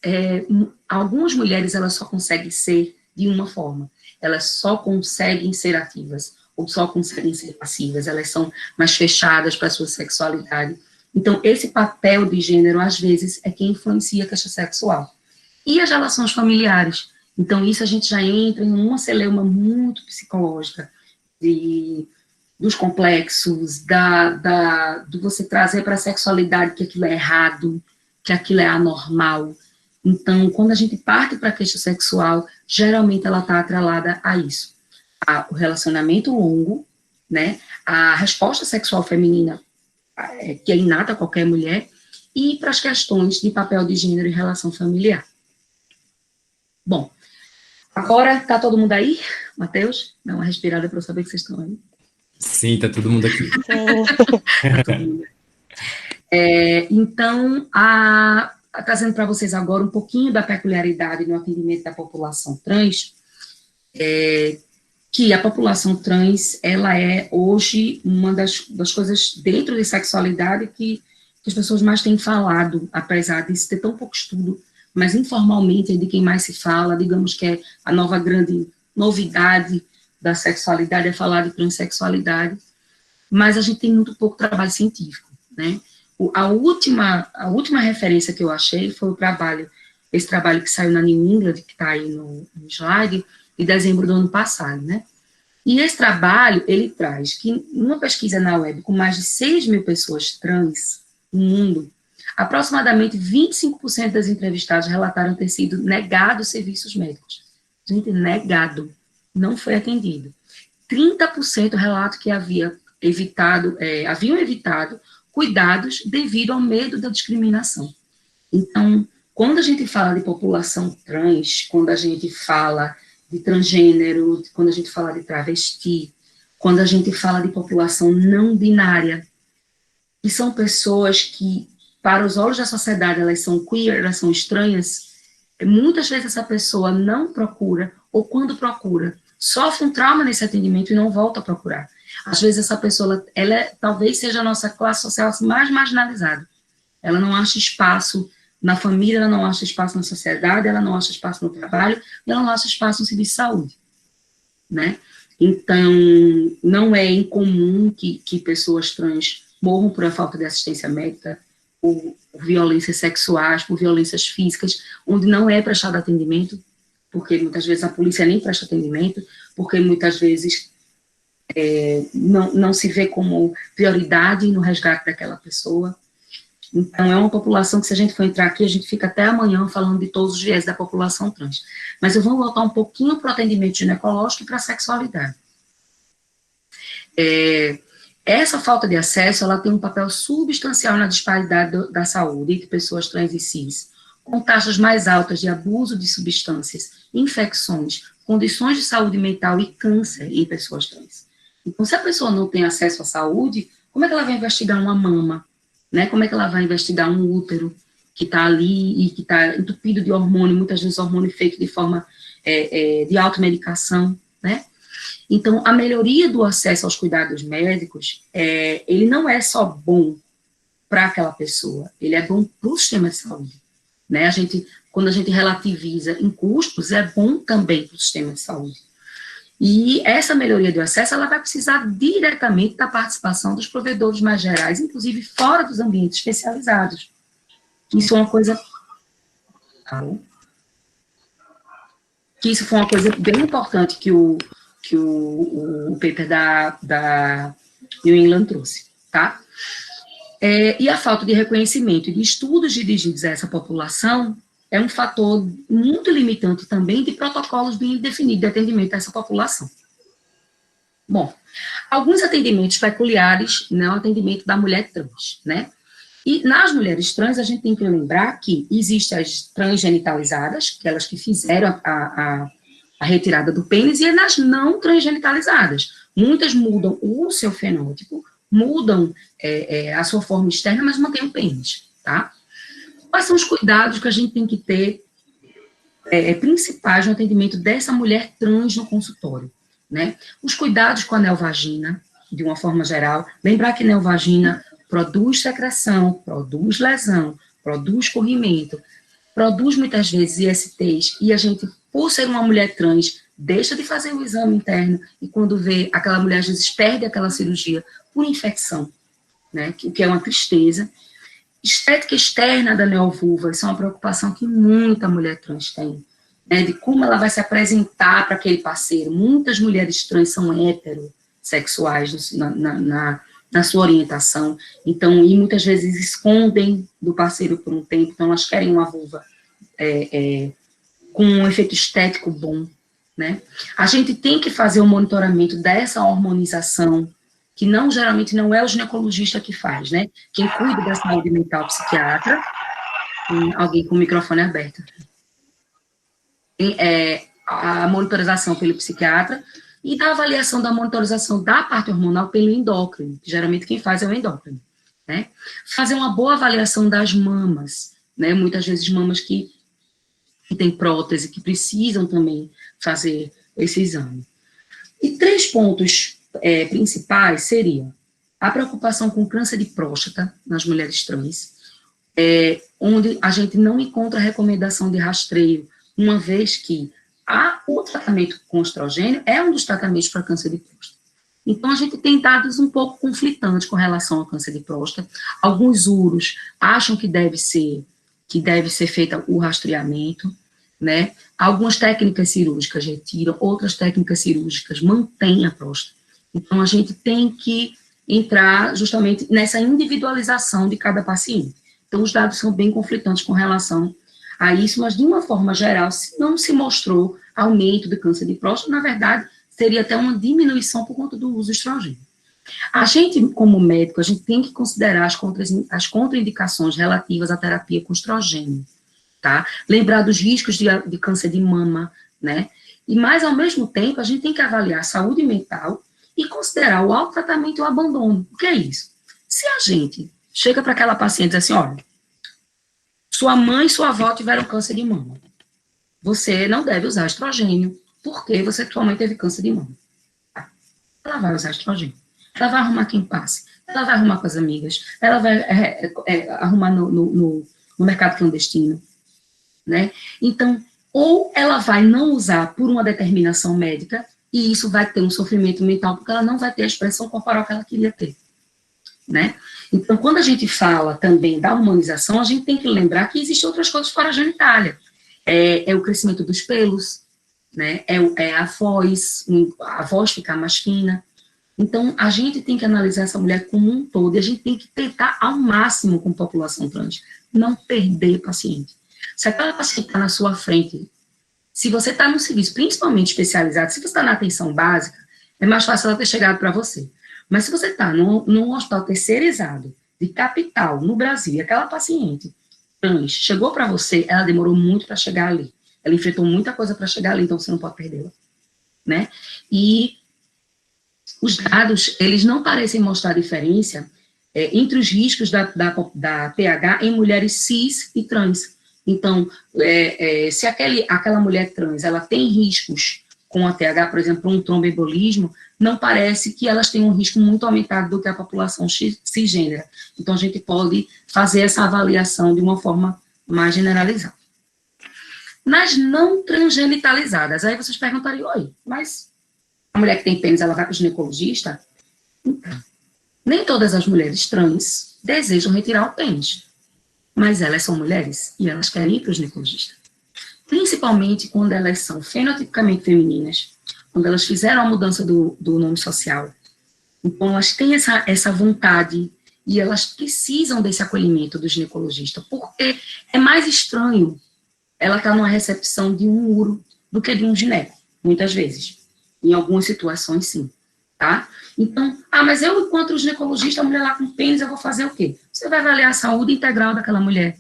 Speaker 1: algumas mulheres elas só conseguem ser de uma forma, elas só conseguem ser ativas ou só conseguem ser passivas, elas são mais fechadas para a sua sexualidade. Então, esse papel de gênero, às vezes, é quem influencia a questão sexual. E as relações familiares. Então, isso a gente já entra em uma celeuma muito psicológica, dos complexos, do você trazer para a sexualidade que aquilo é errado, que aquilo é anormal. Então, quando a gente parte para a questão sexual, geralmente ela está atrelada a isso. O relacionamento longo, né, a resposta sexual feminina, que é inata a qualquer mulher, e para as questões de papel de gênero e relação familiar. Bom, agora está todo mundo aí? Matheus, dá uma respirada para eu saber que vocês estão aí.
Speaker 2: Sim, tá todo mundo aqui.
Speaker 1: Tá todo mundo. Então, trazendo para vocês agora um pouquinho da peculiaridade no atendimento da população trans, que a população trans, ela é hoje uma das coisas dentro de sexualidade que as pessoas mais têm falado, apesar de ter tão pouco estudo, mas informalmente é de quem mais se fala, digamos que é a nova grande novidade da sexualidade, é falar de transexualidade, mas a gente tem muito pouco trabalho científico, né? A última referência que eu achei foi esse trabalho que saiu na New England, que está aí no slide, de dezembro do ano passado, né? E esse trabalho, ele traz que, numa pesquisa na web, com mais de 6 mil pessoas trans no mundo, aproximadamente 25% das entrevistadas relataram ter sido negado serviços médicos. Gente, negado, não foi atendido. 30% relatam que haviam evitado cuidados devido ao medo da discriminação. Então, quando a gente fala de população trans, quando a gente fala de transgênero, quando a gente fala de travesti, quando a gente fala de população não binária, que são pessoas que, para os olhos da sociedade, elas são queer, elas são estranhas, muitas vezes essa pessoa não procura, ou quando procura, sofre um trauma nesse atendimento e não volta a procurar. Às vezes essa pessoa, ela talvez seja a nossa classe social mais marginalizada. Ela não acha espaço na família, ela não acha espaço na sociedade, ela não acha espaço no trabalho, ela não acha espaço no serviço de saúde, né? Então, não é incomum que pessoas trans morram por a falta de assistência médica, por violências sexuais, por violências físicas, onde não é prestado atendimento, porque muitas vezes a polícia nem presta atendimento, porque muitas vezes não se vê como prioridade no resgate daquela pessoa. Então, é uma população que, se a gente for entrar aqui, a gente fica até amanhã falando de todos os viés da população trans. Mas eu vou voltar um pouquinho para o atendimento ginecológico e para a sexualidade. Essa falta de acesso, ela tem um papel substancial na disparidade da saúde entre pessoas trans e cis, com taxas mais altas de abuso de substâncias, infecções, condições de saúde mental e câncer em pessoas trans. Então, se a pessoa não tem acesso à saúde, como é que ela vai investigar uma mama? Né? Como é que ela vai investigar um útero que está ali e que está entupido de hormônio, muitas vezes hormônio feito de forma de automedicação, né? Então, a melhoria do acesso aos cuidados médicos, ele não é só bom para aquela pessoa, ele é bom para o sistema de saúde, né? Quando a gente relativiza em custos, é bom também para o sistema de saúde. E essa melhoria do acesso, ela vai precisar diretamente da participação dos provedores mais gerais, inclusive fora dos ambientes especializados. Isso é uma coisa... Isso foi uma coisa bem importante que o paper da New England trouxe, tá? E a falta de reconhecimento e de estudos dirigidos a essa população é um fator muito limitante também de protocolos bem definidos de atendimento a essa população. Bom, alguns atendimentos peculiares no atendimento da mulher trans, né? E nas mulheres trans, a gente tem que lembrar que existem as transgenitalizadas, aquelas que fizeram a retirada do pênis, e as não transgenitalizadas. Muitas mudam o seu fenótipo, mudam a sua forma externa, mas mantêm o pênis, tá? Quais são os cuidados que a gente tem que ter principais no atendimento dessa mulher trans no consultório, né? Os cuidados com a neovagina, de uma forma geral, lembrar que neovagina produz secreção, produz lesão, produz corrimento, produz muitas vezes ISTs, e a gente, por ser uma mulher trans, deixa de fazer o exame interno e quando vê, aquela mulher às vezes perde aquela cirurgia por infecção, né, o que é uma tristeza. Estética externa da neovulva, isso é uma preocupação que muita mulher trans tem, né, de como ela vai se apresentar para aquele parceiro. Muitas mulheres trans são heterossexuais na sua orientação, então, e muitas vezes escondem do parceiro por um tempo, então elas querem uma vulva com um efeito estético bom, né? A gente tem que fazer o monitoramento dessa hormonização, que geralmente não é o ginecologista que faz, né? Quem cuida da saúde mental, psiquiatra, alguém com o microfone aberto. A monitorização pelo psiquiatra e da avaliação da monitorização da parte hormonal pelo endócrino, que geralmente quem faz é o endócrino, né? Fazer uma boa avaliação das mamas, né? Muitas vezes mamas que têm prótese, que precisam também fazer esse exame. E 3 pontos principais seriam a preocupação com câncer de próstata nas mulheres trans, onde a gente não encontra recomendação de rastreio, uma vez que o tratamento com estrogênio é um dos tratamentos para câncer de próstata. Então, a gente tem dados um pouco conflitantes com relação ao câncer de próstata. Alguns uros acham que deve ser feito o rastreamento, né? Algumas técnicas cirúrgicas retiram, outras técnicas cirúrgicas mantêm a próstata. Então, a gente tem que entrar justamente nessa individualização de cada paciente. Então, os dados são bem conflitantes com relação a isso, mas de uma forma geral, não se mostrou aumento do câncer de próstata, na verdade, seria até uma diminuição por conta do uso do estrogênio. A gente, como médico, a gente tem que considerar as contraindicações relativas à terapia com estrogênio, tá? Lembrar dos riscos de câncer de mama, né? Mas, ao mesmo tempo, a gente tem que avaliar a saúde mental e considerar o autotratamento e o abandono. O que é isso? Se a gente chega para aquela paciente e diz assim, olha, sua mãe e sua avó tiveram câncer de mama, você não deve usar estrogênio, porque sua mãe teve câncer de mama. Ela vai usar estrogênio. Ela vai arrumar quem passe. Ela vai arrumar com as amigas. Ela vai arrumar no mercado clandestino, né? Então, ou ela vai não usar por uma determinação médica, e isso vai ter um sofrimento mental, porque ela não vai ter a expressão corporal que ela queria ter, né? Então, quando a gente fala também da humanização, a gente tem que lembrar que existem outras coisas fora a genitália. É o crescimento dos pelos, né? É a voz ficar mais fina. Então, a gente tem que analisar essa mulher como um todo, e a gente tem que tentar ao máximo com a população trans, não perder paciente. Se aquela paciente está na sua frente, se você está no serviço, principalmente especializado, se você está na atenção básica, é mais fácil ela ter chegado para você. Mas se você está num hospital terceirizado, de capital, no Brasil, e aquela paciente trans chegou para você, ela demorou muito para chegar ali. Ela enfrentou muita coisa para chegar ali, então você não pode perdê-la, né? E os dados, eles não parecem mostrar diferença entre os riscos da PH em mulheres cis e trans. Então, se aquela mulher trans, ela tem riscos com a TH, por exemplo, um tromboembolismo, não parece que elas têm um risco muito aumentado do que a população cisgênera. Então, a gente pode fazer essa avaliação de uma forma mais generalizada. Nas não transgenitalizadas, aí vocês perguntariam, oi, mas a mulher que tem pênis, ela vai para o ginecologista? Então, nem todas as mulheres trans desejam retirar o pênis, mas elas são mulheres e elas querem ir para o ginecologista. Principalmente quando elas são fenotipicamente femininas, quando elas fizeram a mudança do nome social. Então, elas têm essa vontade e elas precisam desse acolhimento do ginecologista, porque é mais estranho ela estar numa recepção de um uro do que de um gineco, muitas vezes. Em algumas situações, sim. Tá? Então, mas eu, enquanto ginecologista, a mulher lá com pênis, eu vou fazer o quê? Você vai avaliar a saúde integral daquela mulher.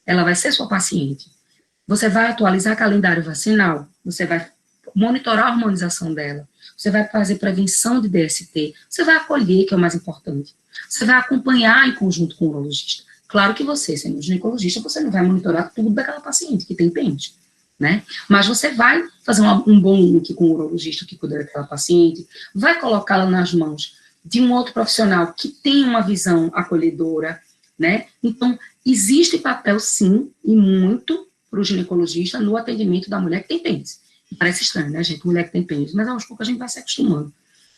Speaker 1: Ela vai ser sua paciente. Você vai atualizar calendário vacinal, você vai monitorar a hormonização dela, você vai fazer prevenção de DST, você vai acolher, que é o mais importante. Você vai acompanhar em conjunto com o urologista. Claro que você, sendo ginecologista, você não vai monitorar tudo daquela paciente que tem pênis, né? Mas você vai fazer um bom link com o urologista que cuida daquela paciente, vai colocá-la nas mãos de um outro profissional que tem uma visão acolhedora, né? Então, existe papel, sim, e muito, para o ginecologista no atendimento da mulher que tem pênis. Parece estranho, né, gente? Mulher que tem pênis, mas aos poucos a gente vai se acostumando.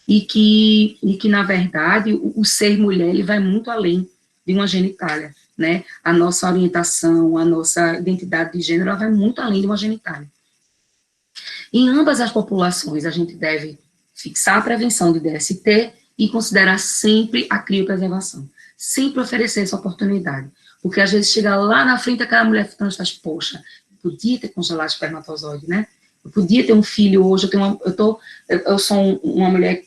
Speaker 1: E que na verdade, o ser mulher, ele vai muito além de uma genitália, né? A nossa orientação, a nossa identidade de gênero, ela vai muito além de uma genitália. Em ambas as populações, a gente deve fixar a prevenção do DST e considerar sempre a criopreservação. Sempre oferecer essa oportunidade. Porque às vezes chega lá na frente aquela mulher trans e faz, poxa, eu podia ter congelado espermatozoide, né? Eu podia ter um filho hoje, eu sou uma mulher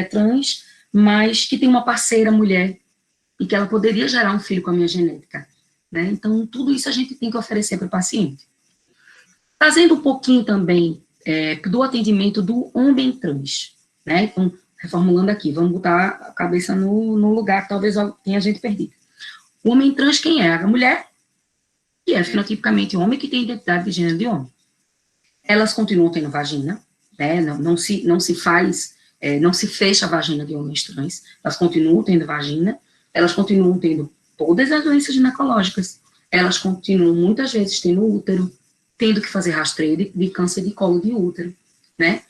Speaker 1: trans, mas que tem uma parceira mulher e que ela poderia gerar um filho com a minha genética, né? Então, tudo isso a gente tem que oferecer para o paciente. Trazendo um pouquinho também do atendimento do homem trans, né? Então, reformulando aqui, vamos botar a cabeça no lugar que talvez tenha gente perdida. O homem trans, quem é? A mulher, que é fenotipicamente homem, que tem identidade de gênero de homem. Elas continuam tendo vagina, né? Não se fecha a vagina de homens trans, elas continuam tendo vagina, elas continuam tendo todas as doenças ginecológicas, elas continuam muitas vezes tendo útero, tendo que fazer rastreio de câncer de colo de útero, né?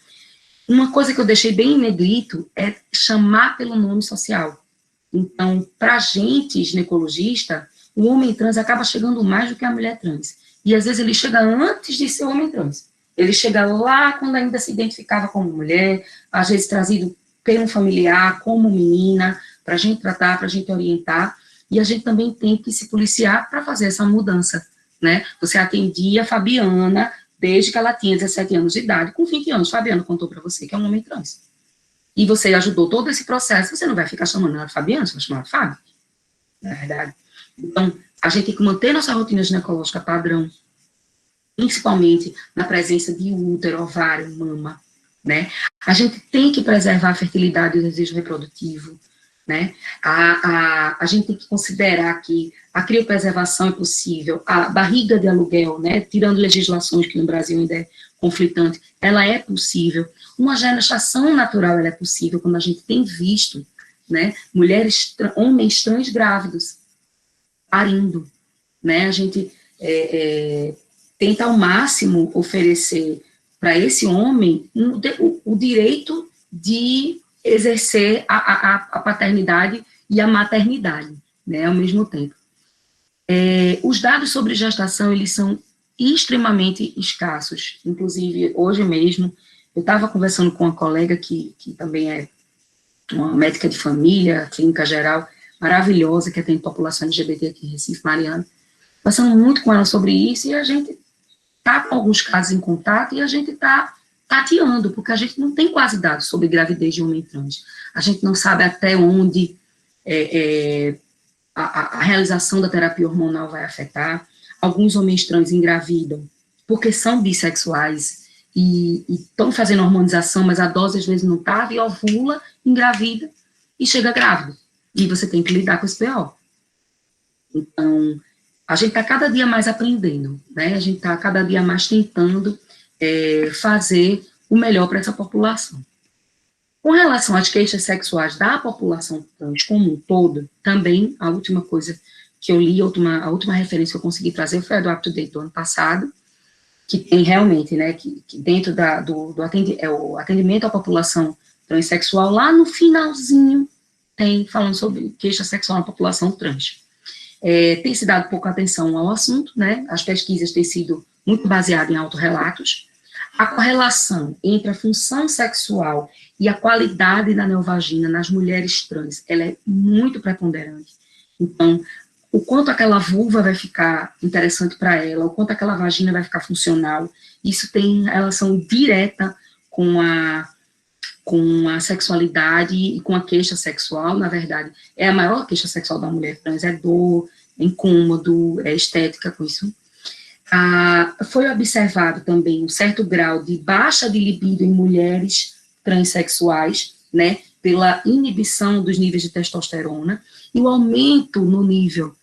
Speaker 1: Uma coisa que eu deixei bem em negrito é chamar pelo nome social. Então, para a gente, ginecologista, o homem trans acaba chegando mais do que a mulher trans. E às vezes ele chega antes de ser homem trans. Ele chega lá quando ainda se identificava como mulher, às vezes trazido por um familiar, como menina, para a gente tratar, para a gente orientar. E a gente também tem que se policiar para fazer essa mudança, né? Você atendia a Fabiana desde que ela tinha 17 anos de idade, com 20 anos, Fabiana contou para você que é um homem trans. E você ajudou todo esse processo, você não vai ficar chamando ela de Fabiana, você vai chamar ela de Fábio, na verdade. Então, a gente tem que manter nossa rotina ginecológica padrão, principalmente na presença de útero, ovário, mama, né? A gente tem que preservar a fertilidade e o desejo reprodutivo, né? A gente tem que considerar que a criopreservação é possível, a barriga de aluguel, né? Tirando legislações que no Brasil ainda é conflitante, ela é possível. Uma gestação natural, ela é possível quando a gente tem visto, né? Homens trans grávidos parindo, né? A gente tenta ao máximo oferecer para esse homem o direito de exercer a paternidade e a maternidade, né, ao mesmo tempo. Os dados sobre gestação, eles são extremamente escassos, inclusive, hoje mesmo, eu estava conversando com uma colega que também é uma médica de família, clínica geral, maravilhosa, que atende população LGBT aqui em Recife, Mariana, passando muito com ela sobre isso, e a gente está com alguns casos em contato, e a gente está tateando, porque a gente não tem quase dados sobre gravidez de homem trans. A gente não sabe até onde a realização da terapia hormonal vai afetar. Alguns homens trans engravidam porque são bissexuais e estão fazendo hormonização, mas a dose às vezes não estava, e ovula, engravida e chega grávida. E você tem que lidar com esse PO. Então, a gente está cada dia mais aprendendo, né? A gente está cada dia mais tentando fazer o melhor para essa população. Com relação às queixas sexuais da população trans como um todo, também a última coisa que eu li, a última referência que eu consegui trazer foi a do UpToDate do ano passado, que tem realmente, né, que dentro do atendimento à população transexual, lá no finalzinho, tem falando sobre queixa sexual na população trans. Tem se dado pouca atenção ao assunto, né, as pesquisas têm sido muito baseadas em autorrelatos. A correlação entre a função sexual e a qualidade da neovagina nas mulheres trans, ela é muito preponderante. Então, o quanto aquela vulva vai ficar interessante para ela, o quanto aquela vagina vai ficar funcional, isso tem relação direta com a sexualidade e com a queixa sexual. Na verdade, é a maior queixa sexual da mulher trans, é dor, é incômodo, é estética com isso. Foi observado também um certo grau de baixa de libido em mulheres transexuais, né, pela inibição dos níveis de testosterona, e o aumento no nível,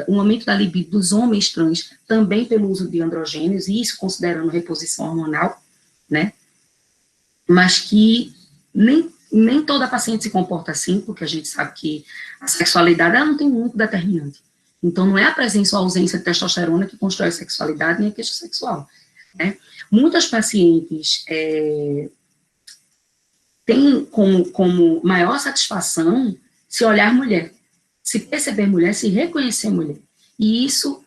Speaker 1: o aumento da libido dos homens trans, também pelo uso de androgênios, e isso considerando reposição hormonal, né, mas que nem toda paciente se comporta assim, porque a gente sabe que a sexualidade, ela não tem muito determinante. Então, não é a presença ou a ausência de testosterona que constrói a sexualidade nem a queixa sexual. né? Muitas pacientes têm como maior satisfação se olhar mulher, se perceber mulher, se reconhecer mulher. E isso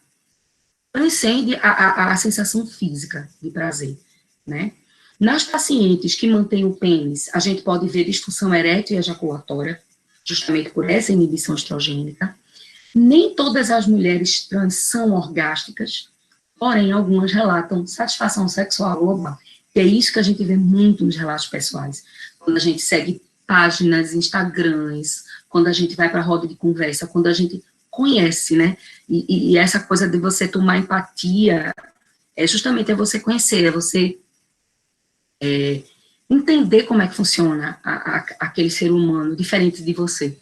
Speaker 1: transcende a sensação física de prazer, né? Nas pacientes que mantêm o pênis, a gente pode ver disfunção erétil e ejaculatória, justamente por essa inibição estrogênica. Nem todas as mulheres trans são orgásticas, porém, algumas relatam satisfação sexual global. E é isso que a gente vê muito nos relatos pessoais. Quando a gente segue páginas, Instagrams, quando a gente vai para a roda de conversa, quando a gente conhece, né? E essa coisa de você tomar empatia é justamente você conhecer, é você entender como é que funciona aquele ser humano diferente de você.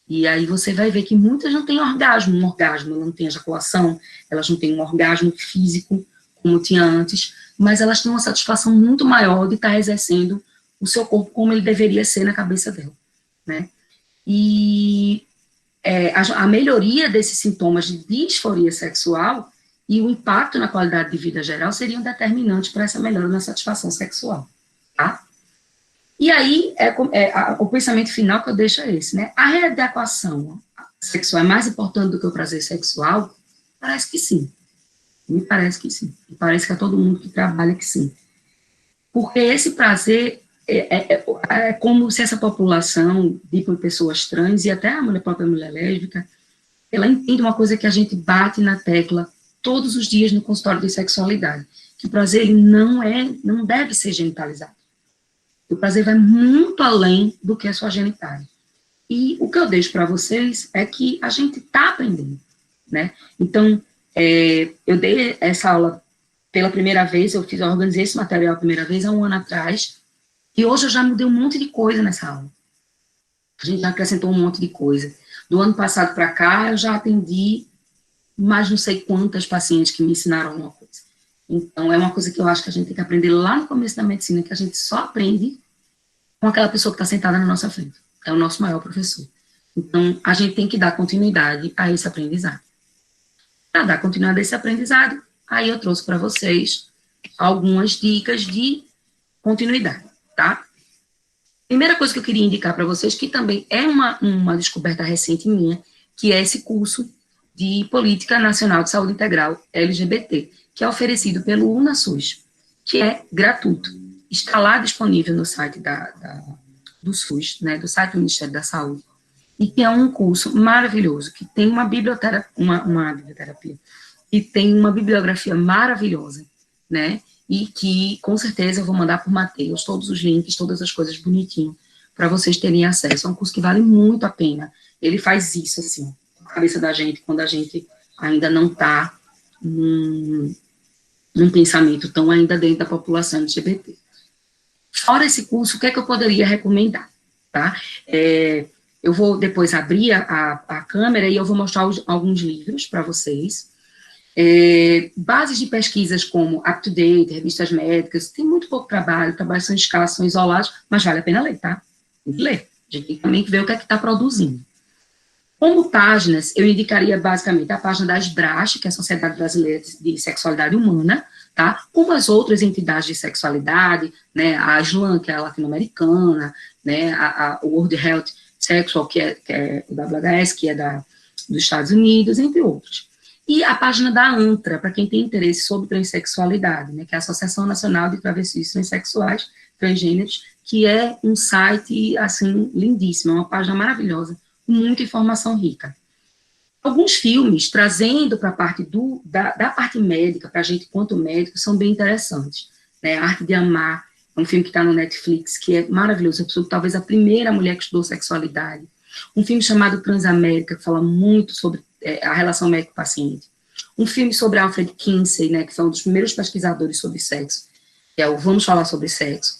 Speaker 1: E aí você vai ver que muitas não têm orgasmo, não tem ejaculação, elas não têm um orgasmo físico, como tinha antes, mas elas têm uma satisfação muito maior de estar exercendo o seu corpo como ele deveria ser na cabeça dela, né? E a melhoria desses sintomas de disforia sexual e o impacto na qualidade de vida geral seriam determinantes para essa melhora na satisfação sexual, tá? E aí, o pensamento final que eu deixo é esse, né? A readequação sexual é mais importante do que o prazer sexual? Parece que sim. Me parece que sim. E parece que é todo mundo que trabalha que sim. Porque esse prazer é como se essa população de pessoas trans, e até a própria mulher lésbica, ela entende uma coisa que a gente bate na tecla todos os dias no consultório de sexualidade, que o prazer ele não deve ser genitalizado. O prazer vai muito além do que a sua genitália. E o que eu deixo para vocês é que a gente está aprendendo, né? Então, eu dei essa aula pela primeira vez, eu organizei esse material a primeira vez há um ano atrás, e hoje eu já mudei um monte de coisa nessa aula. A gente já acrescentou um monte de coisa. Do ano passado para cá, eu já atendi mais não sei quantas pacientes que me ensinaram alguma coisa. Então, é uma coisa que eu acho que a gente tem que aprender lá no começo da medicina, que a gente só aprende com aquela pessoa que está sentada na nossa frente. É o nosso maior professor. Então, a gente tem que dar continuidade a esse aprendizado. Para dar continuidade a esse aprendizado, aí eu trouxe para vocês algumas dicas de continuidade, tá? Primeira coisa que eu queria indicar para vocês, que também é uma descoberta recente minha, que é esse curso de Política Nacional de Saúde Integral LGBT, que é oferecido pelo UNASUS, que é gratuito. Está lá disponível no site do SUS, né, do site do Ministério da Saúde, e que é um curso maravilhoso, que tem uma biblioterapia, e tem uma bibliografia maravilhosa, né, e que, com certeza, eu vou mandar por Matheus todos os links, todas as coisas bonitinho, para vocês terem acesso. É um curso que vale muito a pena. Ele faz isso, assim, na cabeça da gente, quando a gente ainda não está num pensamento tão ainda dentro da população LGBT. Fora esse curso, o que é que eu poderia recomendar, tá? Eu vou depois abrir a câmera e eu vou mostrar alguns livros para vocês. Bases de pesquisas como UpToDate, revistas médicas, tem muito pouco trabalho, trabalhos são escassos, são isolados, mas vale a pena ler, tá? Tem que ler. A gente tem também que ver o que é que está produzindo. Como páginas, eu indicaria basicamente a página da SBRASH, que é a Sociedade Brasileira de Sexualidade Humana, tá? Como as outras entidades de sexualidade, né? A ASLAN, que é a latino-americana, né? A World Health Sexual, que é o WHS, que é dos Estados Unidos, entre outros. E a página da ANTRA, para quem tem interesse sobre transexualidade, né? Que é a Associação Nacional de Travestis Transsexuais, Transgêneros, que é um site, assim, lindíssimo, é uma página maravilhosa, com muita informação rica. Alguns filmes, trazendo para a parte da parte médica, para a gente quanto médico, são bem interessantes. Né? A Arte de Amar, é um filme que está no Netflix, que é maravilhoso, eu sou talvez a primeira mulher que estudou sexualidade. Um filme chamado Transamérica, que fala muito sobre a relação médico-paciente. Um filme sobre Alfred Kinsey, né, que foi um dos primeiros pesquisadores sobre sexo, que é o Vamos Falar Sobre Sexo.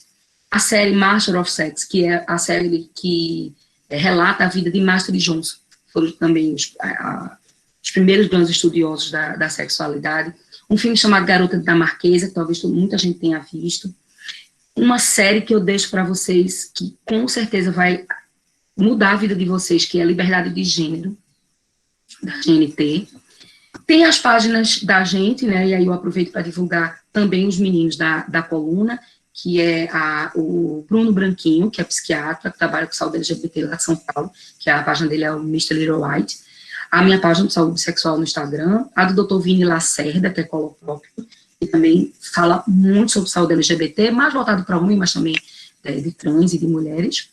Speaker 1: A série Master of Sex, que é a série que relata a vida de Master e Johnson, foram também os primeiros grandes estudiosos da sexualidade. Um filme chamado Garota Dinamarquesa, que talvez muita gente tenha visto. Uma série que eu deixo para vocês, que com certeza vai mudar a vida de vocês, que é a Liberdade de Gênero, da GNT. Tem as páginas da gente, né, e aí eu aproveito para divulgar também os meninos da coluna, que é o Bruno Branquinho, que é psiquiatra, que trabalha com saúde LGBT lá de São Paulo, que a página dele é o Mr. Little White, a minha página de saúde sexual no Instagram, a do Dr. Vini Lacerda, que é coloprópio, que também fala muito sobre saúde LGBT, mais voltado para homem, mas também de trans e de mulheres.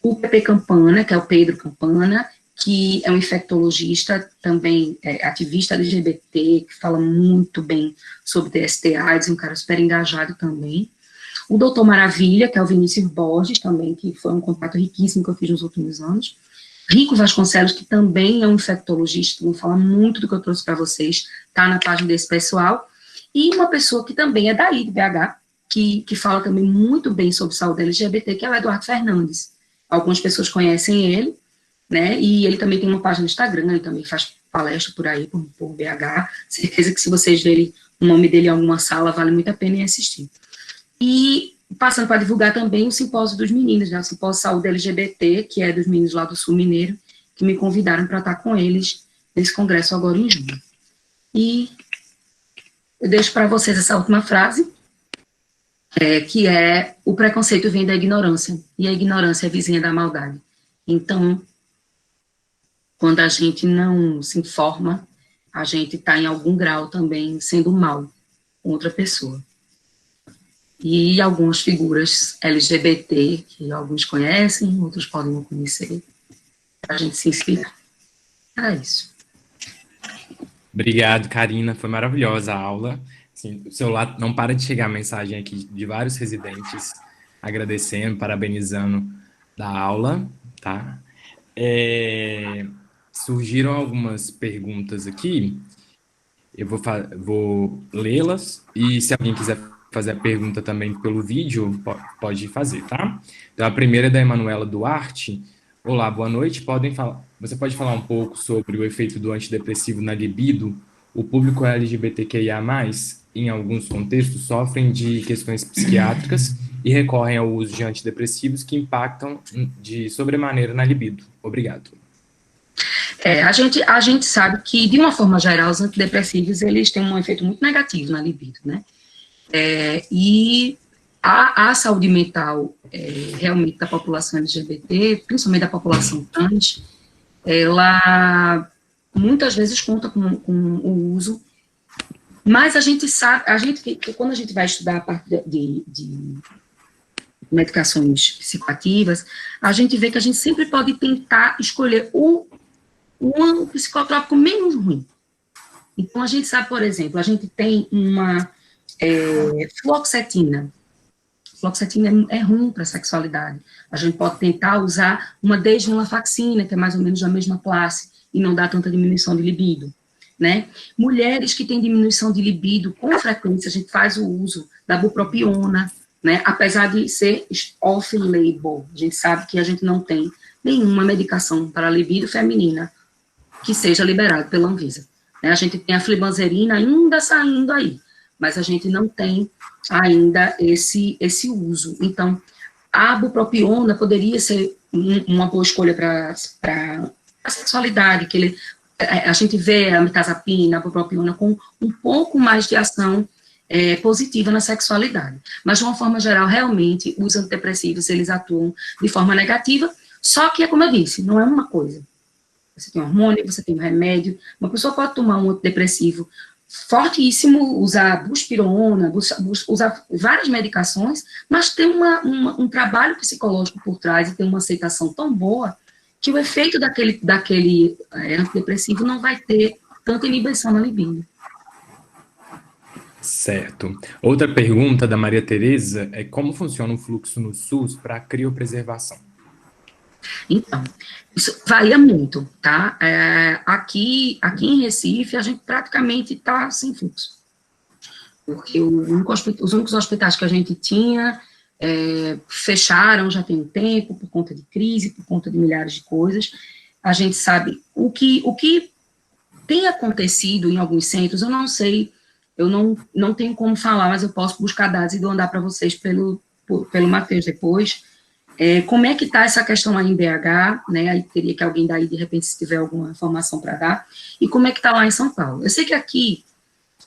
Speaker 1: O PP Campana, que é o Pedro Campana, que é um infectologista, também ativista LGBT, que fala muito bem sobre DST/AIDS, um cara super engajado também. O Doutor Maravilha, que é o Vinícius Borges, também, que foi um contato riquíssimo que eu fiz nos últimos anos. Rico Vasconcelos, que também é um infectologista, vou falar muito do que eu trouxe para vocês, tá na página desse pessoal. E uma pessoa que também é daí, de BH, que fala também muito bem sobre saúde LGBT, que é o Eduardo Fernandes. Algumas pessoas conhecem ele, né, e ele também tem uma página no Instagram, ele também faz palestra por aí, por BH, certeza que se vocês verem o nome dele em alguma sala, vale muito a pena ir assistir. E passando para divulgar também o simpósio dos meninos, né, o simpósio Saúde LGBT, que é dos meninos lá do Sul Mineiro, que me convidaram para estar com eles nesse congresso agora em junho. E eu deixo para vocês essa última frase, que é: o preconceito vem da ignorância, e a ignorância é vizinha da maldade. Então, quando a gente não se informa, a gente está em algum grau também sendo mal com outra pessoa. E algumas figuras LGBT, que alguns conhecem, outros podem não conhecer, para a gente se inspirar. É isso.
Speaker 2: Obrigado, Karina. Foi maravilhosa a aula. Assim, o seu lado não para de chegar mensagem aqui de vários residentes agradecendo, parabenizando da aula, tá? Surgiram algumas perguntas aqui. Eu vou lê-las e se alguém quiser fazer a pergunta também pelo vídeo, pode fazer, tá? Então, a primeira é da Emanuela Duarte. Olá, boa noite. Você pode falar um pouco sobre o efeito do antidepressivo na libido? O público LGBTQIA+, em alguns contextos, sofrem de questões psiquiátricas e recorrem ao uso de antidepressivos que impactam de sobremaneira na libido. Obrigado.
Speaker 1: A gente sabe que, de uma forma geral, os antidepressivos, eles têm um efeito muito negativo na libido, né? E a saúde mental, realmente, da população LGBT, principalmente da população trans, ela muitas vezes conta com o uso, mas a gente sabe, que quando a gente vai estudar a parte de medicações psicoativas, a gente vê que a gente sempre pode tentar escolher um psicotrópico menos ruim. Então, a gente sabe, por exemplo, a gente tem uma fluoxetina. Fluoxetina é ruim para a sexualidade. A gente pode tentar usar uma desvenlafaxina, que é mais ou menos da mesma classe, e não dá tanta diminuição de libido, né? Mulheres que têm diminuição de libido, com frequência, a gente faz o uso da bupropiona, né? Apesar de ser off-label, a gente sabe que a gente não tem nenhuma medicação para a libido feminina que seja liberada pela Anvisa, né? A gente tem a flibanserina ainda saindo aí, mas a gente não tem ainda esse uso. Então, a bupropiona poderia ser uma boa escolha para a sexualidade, a gente vê a mirtazapina, a bupropiona com um pouco mais de ação positiva na sexualidade. Mas, de uma forma geral, realmente, os antidepressivos, eles atuam de forma negativa, só que, como eu disse, não é uma coisa. Você tem um hormônio, você tem um remédio, uma pessoa pode tomar um antidepressivo fortíssimo, usar buspirona, usar várias medicações, mas tem um trabalho psicológico por trás e tem uma aceitação tão boa que o efeito daquele antidepressivo não vai ter tanta inibição na libido.
Speaker 2: Certo. Outra pergunta da Maria Tereza é como funciona o fluxo no SUS para a criopreservação?
Speaker 1: Então, isso varia muito, tá? Aqui em Recife, a gente praticamente está sem fluxo. Porque os únicos hospitais que a gente tinha fecharam já tem um tempo, por conta de crise, por conta de milhares de coisas. A gente sabe o que tem acontecido em alguns centros, eu não sei, eu não tenho como falar, mas eu posso buscar dados e mandar para vocês pelo Matheus depois. Como é que está essa questão aí em BH, né? Aí teria que alguém daí, de repente, se tiver alguma informação para dar. E como é que está lá em São Paulo? Eu sei que aqui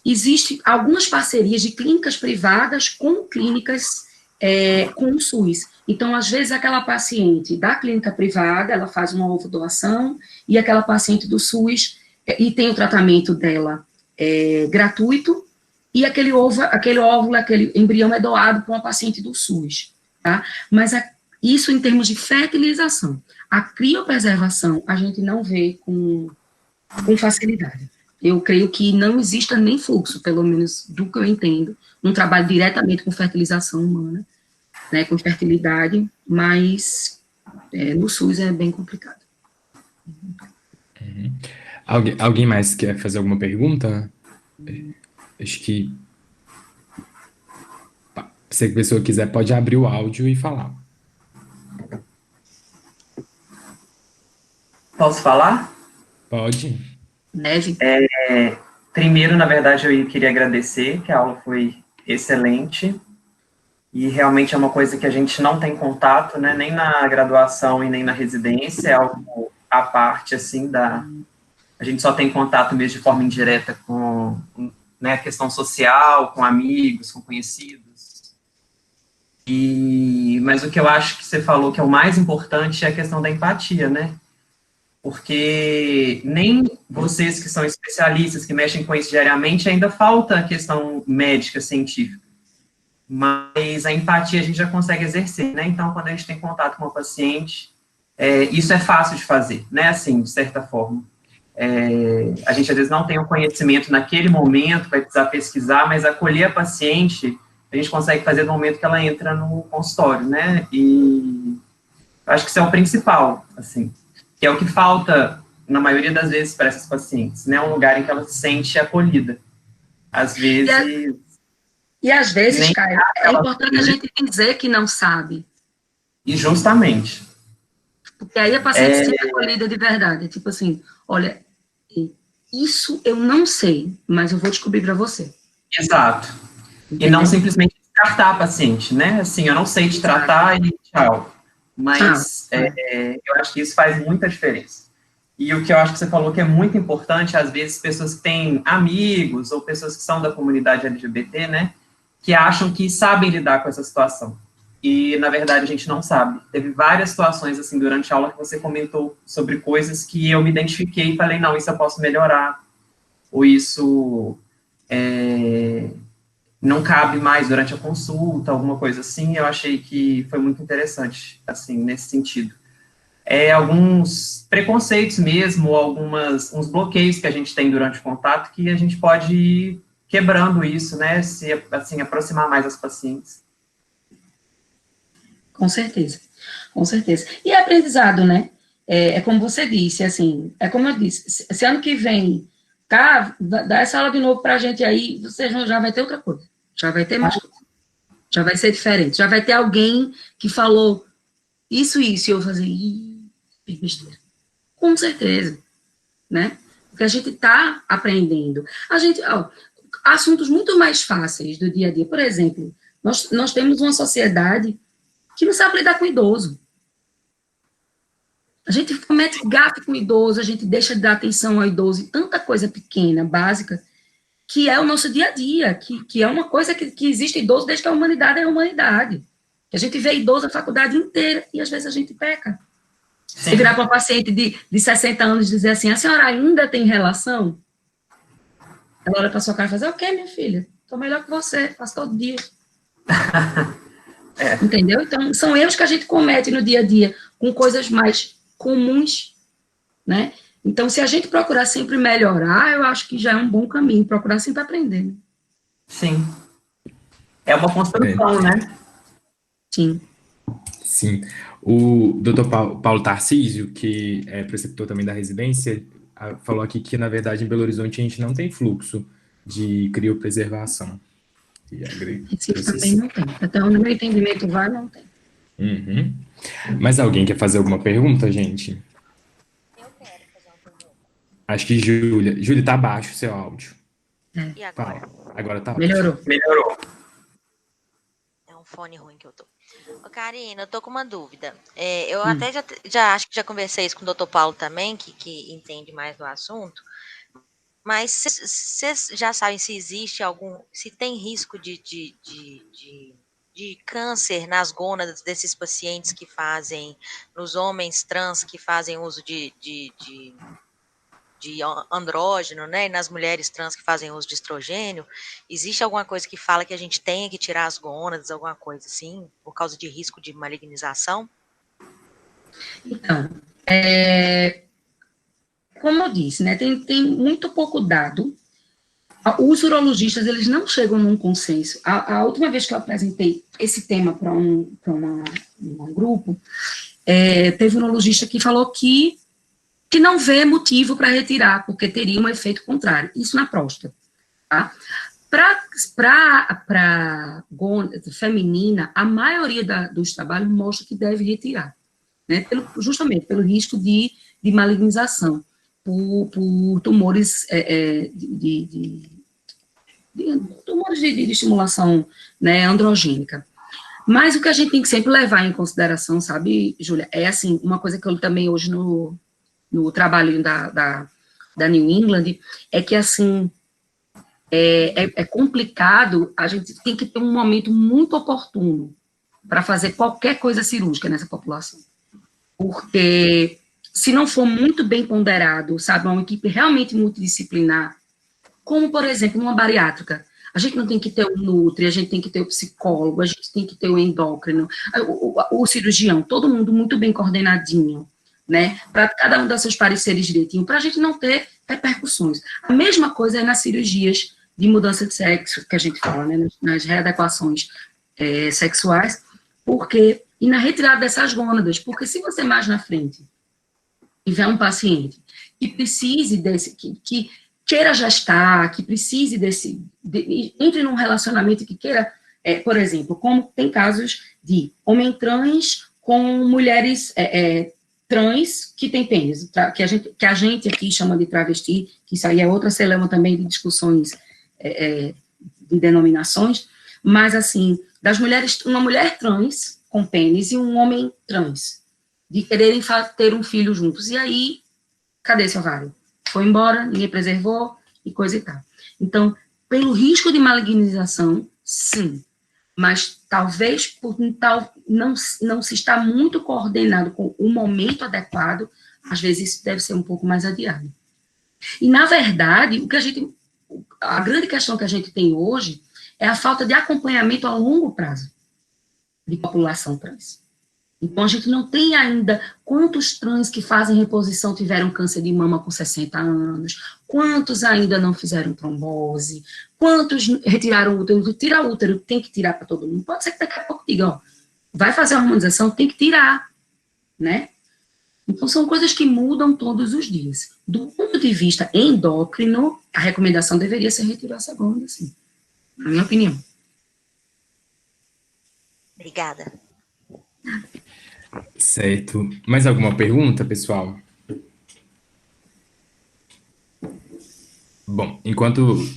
Speaker 1: existem algumas parcerias de clínicas privadas com clínicas com o SUS. Então, às vezes, aquela paciente da clínica privada, ela faz uma ovo-doação, e aquela paciente do SUS, e tem o tratamento dela gratuito, e aquele óvulo, aquele embrião é doado para uma paciente do SUS, tá? Mas isso em termos de fertilização. A criopreservação, a gente não vê com facilidade. Eu creio que não exista nem fluxo, pelo menos do que eu entendo, um trabalho diretamente com fertilização humana, né, com fertilidade, mas no SUS é bem complicado.
Speaker 2: Uhum. Alguém mais quer fazer alguma pergunta? Acho que se a pessoa quiser pode abrir o áudio e falar.
Speaker 3: Posso falar?
Speaker 2: Pode.
Speaker 1: Neve?
Speaker 3: Primeiro, na verdade, eu queria agradecer, que a aula foi excelente, e realmente é uma coisa que a gente não tem contato, né, nem na graduação e nem na residência, é algo à parte, assim, a gente só tem contato mesmo de forma indireta com, né, a questão social, com amigos, com conhecidos. Mas o que eu acho que você falou que é o mais importante é a questão da empatia, né? Porque nem vocês que são especialistas, que mexem com isso diariamente, ainda falta a questão médica, científica. Mas a empatia a gente já consegue exercer, né? Então, quando a gente tem contato com uma paciente, isso é fácil de fazer, né? Assim, de certa forma. A gente, às vezes, não tem o conhecimento naquele momento, vai precisar pesquisar, mas acolher a paciente, a gente consegue fazer no momento que ela entra no consultório, né? E acho que isso é o principal, assim, que é o que falta, na maioria das vezes, para essas pacientes, né? Um lugar em que ela se sente acolhida. Às vezes...
Speaker 1: E às vezes, Caio, é importante a gente dizer que não sabe.
Speaker 3: E justamente.
Speaker 1: Porque aí a paciente se sente acolhida de verdade. Tipo assim, olha, isso eu não sei, mas eu vou descobrir para você.
Speaker 3: Exato. Entendeu? E não simplesmente descartar a paciente, né? Assim, eu não sei te tratar e tchau. Mas eu acho que isso faz muita diferença. E o que eu acho que você falou que é muito importante, às vezes, pessoas que têm amigos ou pessoas que são da comunidade LGBT, né, que acham que sabem lidar com essa situação. E, na verdade, a gente não sabe. Teve várias situações, assim, durante a aula que você comentou sobre coisas que eu me identifiquei e falei, não, isso eu posso melhorar, ou isso não cabe mais durante a consulta, alguma coisa assim. Eu achei que foi muito interessante, assim, nesse sentido. Alguns preconceitos mesmo, uns bloqueios que a gente tem durante o contato, que a gente pode ir quebrando isso, né, se, assim, aproximar mais as pacientes.
Speaker 1: Com certeza, com certeza. E aprendizado, né, como você disse, assim, como eu disse, se ano que vem, tá, dá essa aula de novo pra gente aí, você já vai ter outra coisa, já vai ter mais coisa, já vai ser diferente, já vai ter alguém que falou isso, e eu vou fazer, besteira. Com certeza, né? Porque a gente está aprendendo. Assuntos muito mais fáceis do dia a dia. Por exemplo, nós temos uma sociedade que não sabe lidar com idoso. A gente comete gafe com o idoso, a gente deixa de dar atenção ao idoso, e tanta coisa pequena, básica, que é o nosso dia a dia, que é uma coisa que existe idoso desde que a humanidade é a humanidade. A gente vê idoso a faculdade inteira e às vezes a gente peca. Se virar para uma paciente de 60 anos e dizer assim, a senhora ainda tem relação? Ela olha para sua cara e faz, ok, minha filha, estou melhor que você, faço todo dia. Entendeu? Então, são erros que a gente comete no dia a dia, com coisas mais comuns, né? Então, se a gente procurar sempre melhorar, eu acho que já é um bom caminho, procurar sempre aprender. Né?
Speaker 3: Sim. É uma construção, né?
Speaker 1: Sim.
Speaker 2: Sim. O doutor Paulo Tarcísio, que é preceptor também da residência, falou aqui que, na verdade, em Belo Horizonte a gente não tem fluxo de criopreservação.
Speaker 1: Recife também não tem. Até onde meu entendimento vai, não tem.
Speaker 2: Uhum. Mas alguém quer fazer alguma pergunta, gente?
Speaker 4: Eu quero fazer uma pergunta.
Speaker 2: Acho que Júlia. Júlia, tá baixo o seu áudio.
Speaker 4: E agora?
Speaker 2: Agora tá
Speaker 1: Melhorou.
Speaker 3: Melhorou.
Speaker 4: fone ruim que eu tô. Ô, Karina, eu tô com uma dúvida. Eu até já acho que já conversei isso com o doutor Paulo também, que entende mais do assunto, mas vocês já sabem se existe se tem risco de câncer nas gônadas desses pacientes que fazem, nos homens trans que fazem uso de andrógeno, né, e nas mulheres trans que fazem uso de estrogênio, existe alguma coisa que fala que a gente tenha que tirar as gônadas, alguma coisa assim, por causa de risco de malignização?
Speaker 1: Então, como eu disse, né, tem muito pouco dado. Os urologistas, eles não chegam num consenso. A última vez que eu apresentei esse tema para um grupo, teve um urologista que falou que não vê motivo para retirar, porque teria um efeito contrário. Isso na próstata. Tá? Para gônada feminina, a maioria dos trabalhos mostra que deve retirar, né? Justamente pelo risco de malignização, por tumores tumores de estimulação, né, androgênica. Mas o que a gente tem que sempre levar em consideração, sabe, Júlia, é assim, uma coisa que eu também hoje no trabalho da New England, é que assim, é complicado, a gente tem que ter um momento muito oportuno para fazer qualquer coisa cirúrgica nessa população. Porque se não for muito bem ponderado, sabe, uma equipe realmente multidisciplinar, como, por exemplo, numa bariátrica, a gente não tem que ter o nutri, a gente tem que ter o psicólogo, a gente tem que ter o endócrino, o cirurgião, todo mundo muito bem coordenadinho, né, para cada um dar seus pareceres direitinho, para a gente não ter repercussões. A mesma coisa é nas cirurgias de mudança de sexo, que a gente fala, né, nas readequações sexuais, e na retirada dessas gônadas, porque se você mais na frente tiver um paciente que precise que queira gestar, que precise entre num relacionamento que queira, por exemplo, como tem casos de homem trans com mulheres trans que têm pênis, que a gente aqui chama de travesti, que isso aí é outra celeuma também de discussões de denominações, mas assim, das mulheres, uma mulher trans com pênis e um homem trans, de quererem ter um filho juntos, e aí, cadê esse ovário? Foi embora, ninguém preservou, e coisa e tal. Então, pelo risco de malignização, sim, mas talvez por não se estar muito coordenado com o momento adequado, às vezes isso deve ser um pouco mais adiado. E, na verdade, a grande questão que a gente tem hoje é a falta de acompanhamento a longo prazo de população trans. Então, a gente não tem ainda quantos trans que fazem reposição tiveram câncer de mama com 60 anos, quantos ainda não fizeram trombose, quantos retiraram o útero. Tirar o útero tem que tirar para todo mundo. Pode ser que daqui a pouco diga, ó, vai fazer a hormonização, tem que tirar, né? Então, são coisas que mudam todos os dias. Do ponto de vista endócrino, a recomendação deveria ser retirar essa gônada, sim, na minha opinião.
Speaker 4: Obrigada.
Speaker 2: Certo. Mais alguma pergunta, pessoal? Bom,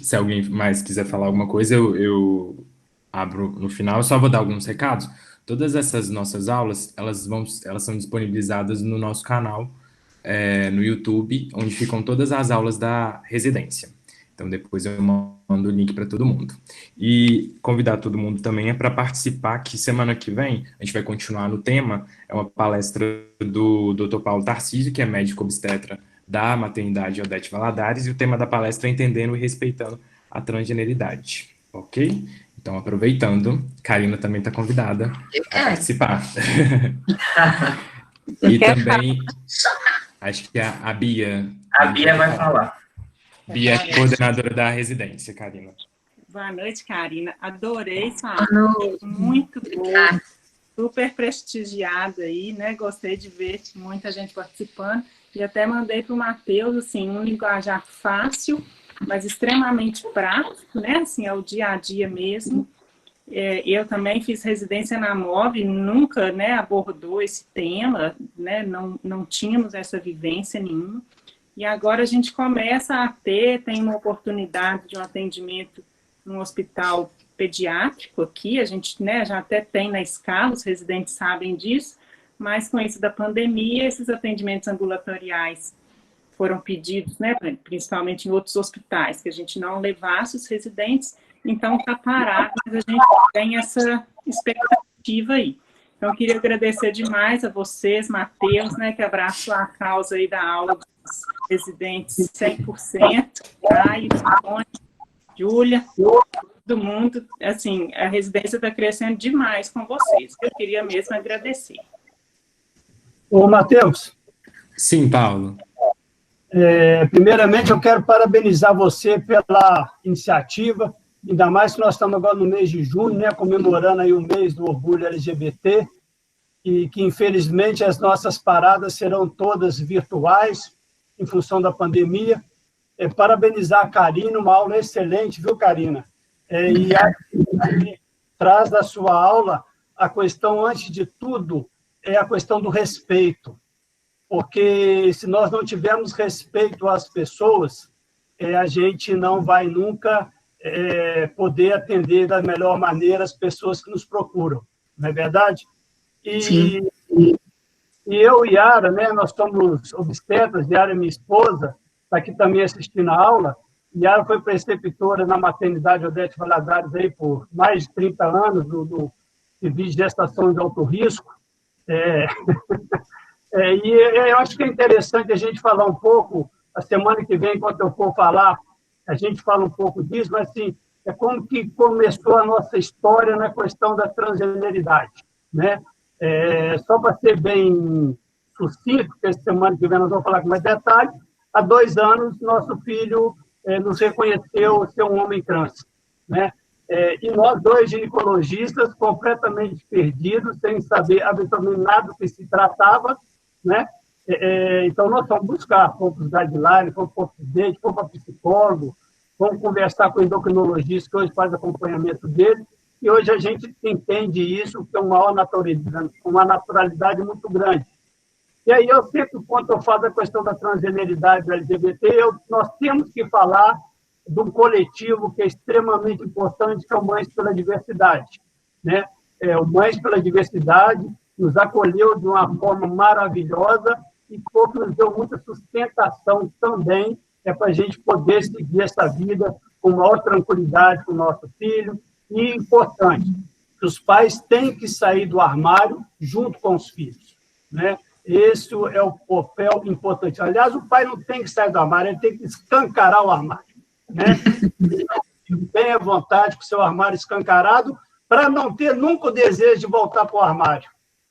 Speaker 2: se alguém mais quiser falar alguma coisa, eu abro no final. Eu só vou dar alguns recados. Todas essas nossas aulas, elas são disponibilizadas no nosso canal, no YouTube, onde ficam todas as aulas da residência. Então, depois eu mando o link para todo mundo. E convidar todo mundo também para participar, que semana que vem a gente vai continuar no tema, é uma palestra do Dr. Paulo Tarcísio, que é médico obstetra da maternidade Odete Valadares, e o tema da palestra é Entendendo e Respeitando a Transgeneridade. Ok? Então, aproveitando, Karina também está convidada a participar. E também, acho que a Bia...
Speaker 3: A Bia vai falar.
Speaker 2: Bia é coordenadora da residência, Karina.
Speaker 5: Boa noite, Karina. Adorei sua aula, muito boa, super prestigiada aí, né? Gostei de ver muita gente participando. E até mandei para o Matheus, assim, um linguajar fácil, mas extremamente prático, né? Assim, é o dia a dia mesmo. Eu também fiz residência na MOB, nunca, né, abordou esse tema, né? Não tínhamos essa vivência nenhuma. E agora a gente começa a tem uma oportunidade de um atendimento num hospital pediátrico aqui, a gente, né, já até tem na escala, os residentes sabem disso, mas com isso da pandemia, esses atendimentos ambulatoriais foram pedidos, né, principalmente em outros hospitais, que a gente não levasse os residentes, então está parado, mas a gente tem essa expectativa aí. Então, eu queria agradecer demais a vocês, Matheus, né, que abraçou a causa aí da aula dos residentes 100%, Caio, Simone, Júlia, todo mundo, assim, a residência está crescendo demais com vocês. Eu queria mesmo agradecer.
Speaker 6: Ô, Matheus.
Speaker 2: Sim, Paulo.
Speaker 6: Primeiramente, eu quero parabenizar você pela iniciativa, ainda mais que nós estamos agora no mês de junho, né, comemorando aí o mês do orgulho LGBT, e que, infelizmente, as nossas paradas serão todas virtuais, em função da pandemia. Parabenizar a Karina, uma aula excelente, viu, Karina? E traz da sua aula a questão, antes de tudo, é a questão do respeito. Porque se nós não tivermos respeito às pessoas, a gente não vai nunca poder atender da melhor maneira as pessoas que nos procuram, não é verdade? E eu e Yara, né, nós somos obstetras, Yara é minha esposa, está aqui também assistindo a aula. Yara foi preceptora na maternidade Odete Valadares aí por mais de 30 anos, do serviço de gestação de alto risco. E eu acho que é interessante a gente falar um pouco, a semana que vem, enquanto eu for falar, a gente fala um pouco disso, mas assim, é como que começou a nossa história na questão da transgeneridade, né? Só para ser bem sucinto, porque essa semana que vem nós vamos falar com mais detalhes, há 2 anos nosso filho nos reconheceu ser um homem trans, né? E nós 2 ginecologistas completamente perdidos, sem saber absolutamente nada do que se tratava, né? Então nós fomos buscar guidelines, fomos para update, fomos para psicólogo, fomos conversar com o endocrinologista que hoje faz acompanhamento dele, e hoje a gente entende isso com uma naturalidade muito grande. E aí eu sempre, quando eu falo da questão da transgeneridade do LGBT, nós temos que falar de um coletivo que é extremamente importante, que é o Mães pela Diversidade, né? O Mães pela Diversidade nos acolheu de uma forma maravilhosa e nos deu muita sustentação também para a gente poder seguir essa vida com maior tranquilidade com o nosso filho. E importante, que os pais têm que sair do armário junto com os filhos, né? Esse é o papel importante. Aliás, o pai não tem que sair do armário, ele tem que escancarar o armário, né? Bem à vontade com o seu armário escancarado, para não ter nunca o desejo de voltar para o armário,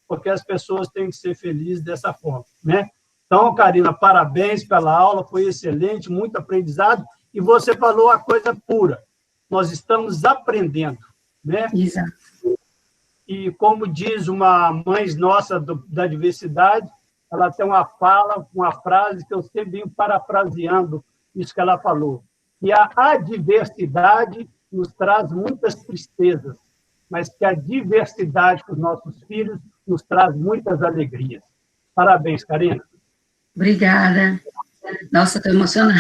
Speaker 6: porque as pessoas têm que ser felizes dessa forma, né? Então, Karina, parabéns pela aula, foi excelente, muito aprendizado, e você falou a coisa pura. Nós estamos aprendendo, né?
Speaker 1: Exato.
Speaker 6: E como diz uma mãe nossa da diversidade, ela tem uma frase que eu sempre venho parafraseando isso que ela falou, que a adversidade nos traz muitas tristezas, mas que a diversidade com os nossos filhos nos traz muitas alegrias. Parabéns, Karina.
Speaker 1: Obrigada. Nossa, estou emocionada.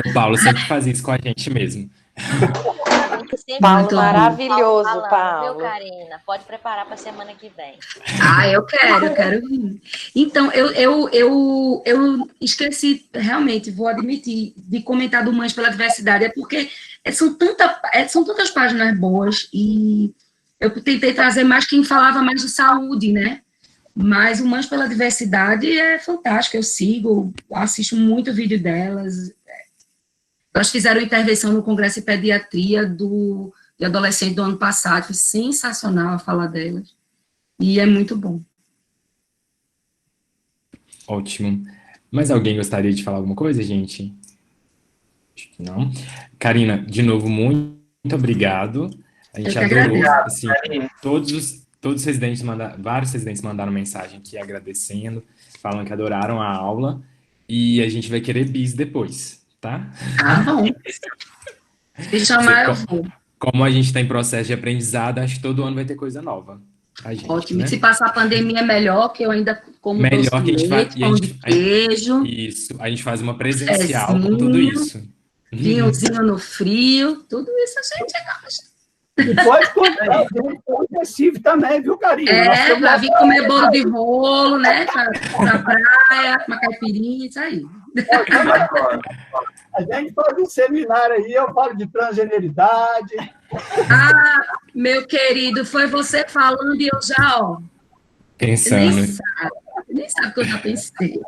Speaker 2: O Paulo sempre faz isso com a gente mesmo.
Speaker 4: Paulo,
Speaker 7: maravilhoso,
Speaker 4: falando,
Speaker 7: Paulo.
Speaker 4: Viu, Karina? Pode preparar para a semana que vem.
Speaker 1: Eu quero vir. Então, eu esqueci, realmente, vou admitir, de comentar do Mães pela Diversidade, porque são tantas páginas boas, e eu tentei trazer mais quem falava mais de saúde, né? Mas o Mães pela Diversidade é fantástico, eu sigo, assisto muito vídeo delas. Elas fizeram intervenção no Congresso de Pediatria de adolescente do ano passado, foi sensacional a fala delas, e é muito bom.
Speaker 2: Ótimo. Mais alguém gostaria de falar alguma coisa, gente? Acho que não. Karina, de novo, muito obrigado. A gente adorou. Assim, todos os residentes vários residentes mandaram mensagem aqui agradecendo, falando que adoraram a aula, e a gente vai querer bis depois, tá?
Speaker 1: Bom. Se chamar, eu vou.
Speaker 2: Como a gente está em processo de aprendizado, acho que todo ano vai ter coisa nova. Gente,
Speaker 1: ótimo.
Speaker 2: Né?
Speaker 1: Se passar a pandemia é melhor, que eu ainda como
Speaker 2: melhor que a gente
Speaker 1: leite, pão de queijo.
Speaker 2: Isso, a gente faz uma presencial com tudo isso.
Speaker 1: vinhozinho no frio, tudo isso a gente gosta.
Speaker 6: E pode contar a gente com o Recife também, viu, Karina?
Speaker 1: Para vir comer bolo de rolo, né? Pra praia, uma caipirinha, isso aí.
Speaker 6: A gente faz um seminário aí, eu falo de transgeneridade.
Speaker 1: Ah, meu querido, foi você falando e eu já, ó.
Speaker 2: Pensando.
Speaker 1: Nem sabe o que eu já pensei.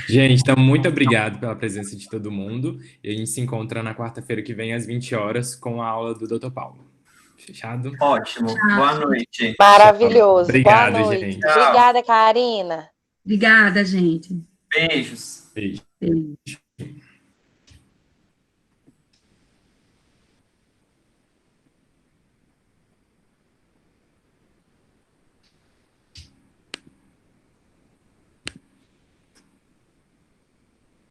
Speaker 2: Gente, então, muito obrigado pela presença de todo mundo. E a gente se encontra na quarta-feira que vem, às 20 horas, com a aula do Dr. Paulo. Fechado?
Speaker 3: Ótimo. Boa noite.
Speaker 7: Maravilhoso.
Speaker 2: Obrigado,
Speaker 7: Boa noite.
Speaker 2: gente.
Speaker 7: Obrigada, Karina.
Speaker 1: Obrigada, gente.
Speaker 3: Beijos.
Speaker 2: Beijo.
Speaker 1: Beijo.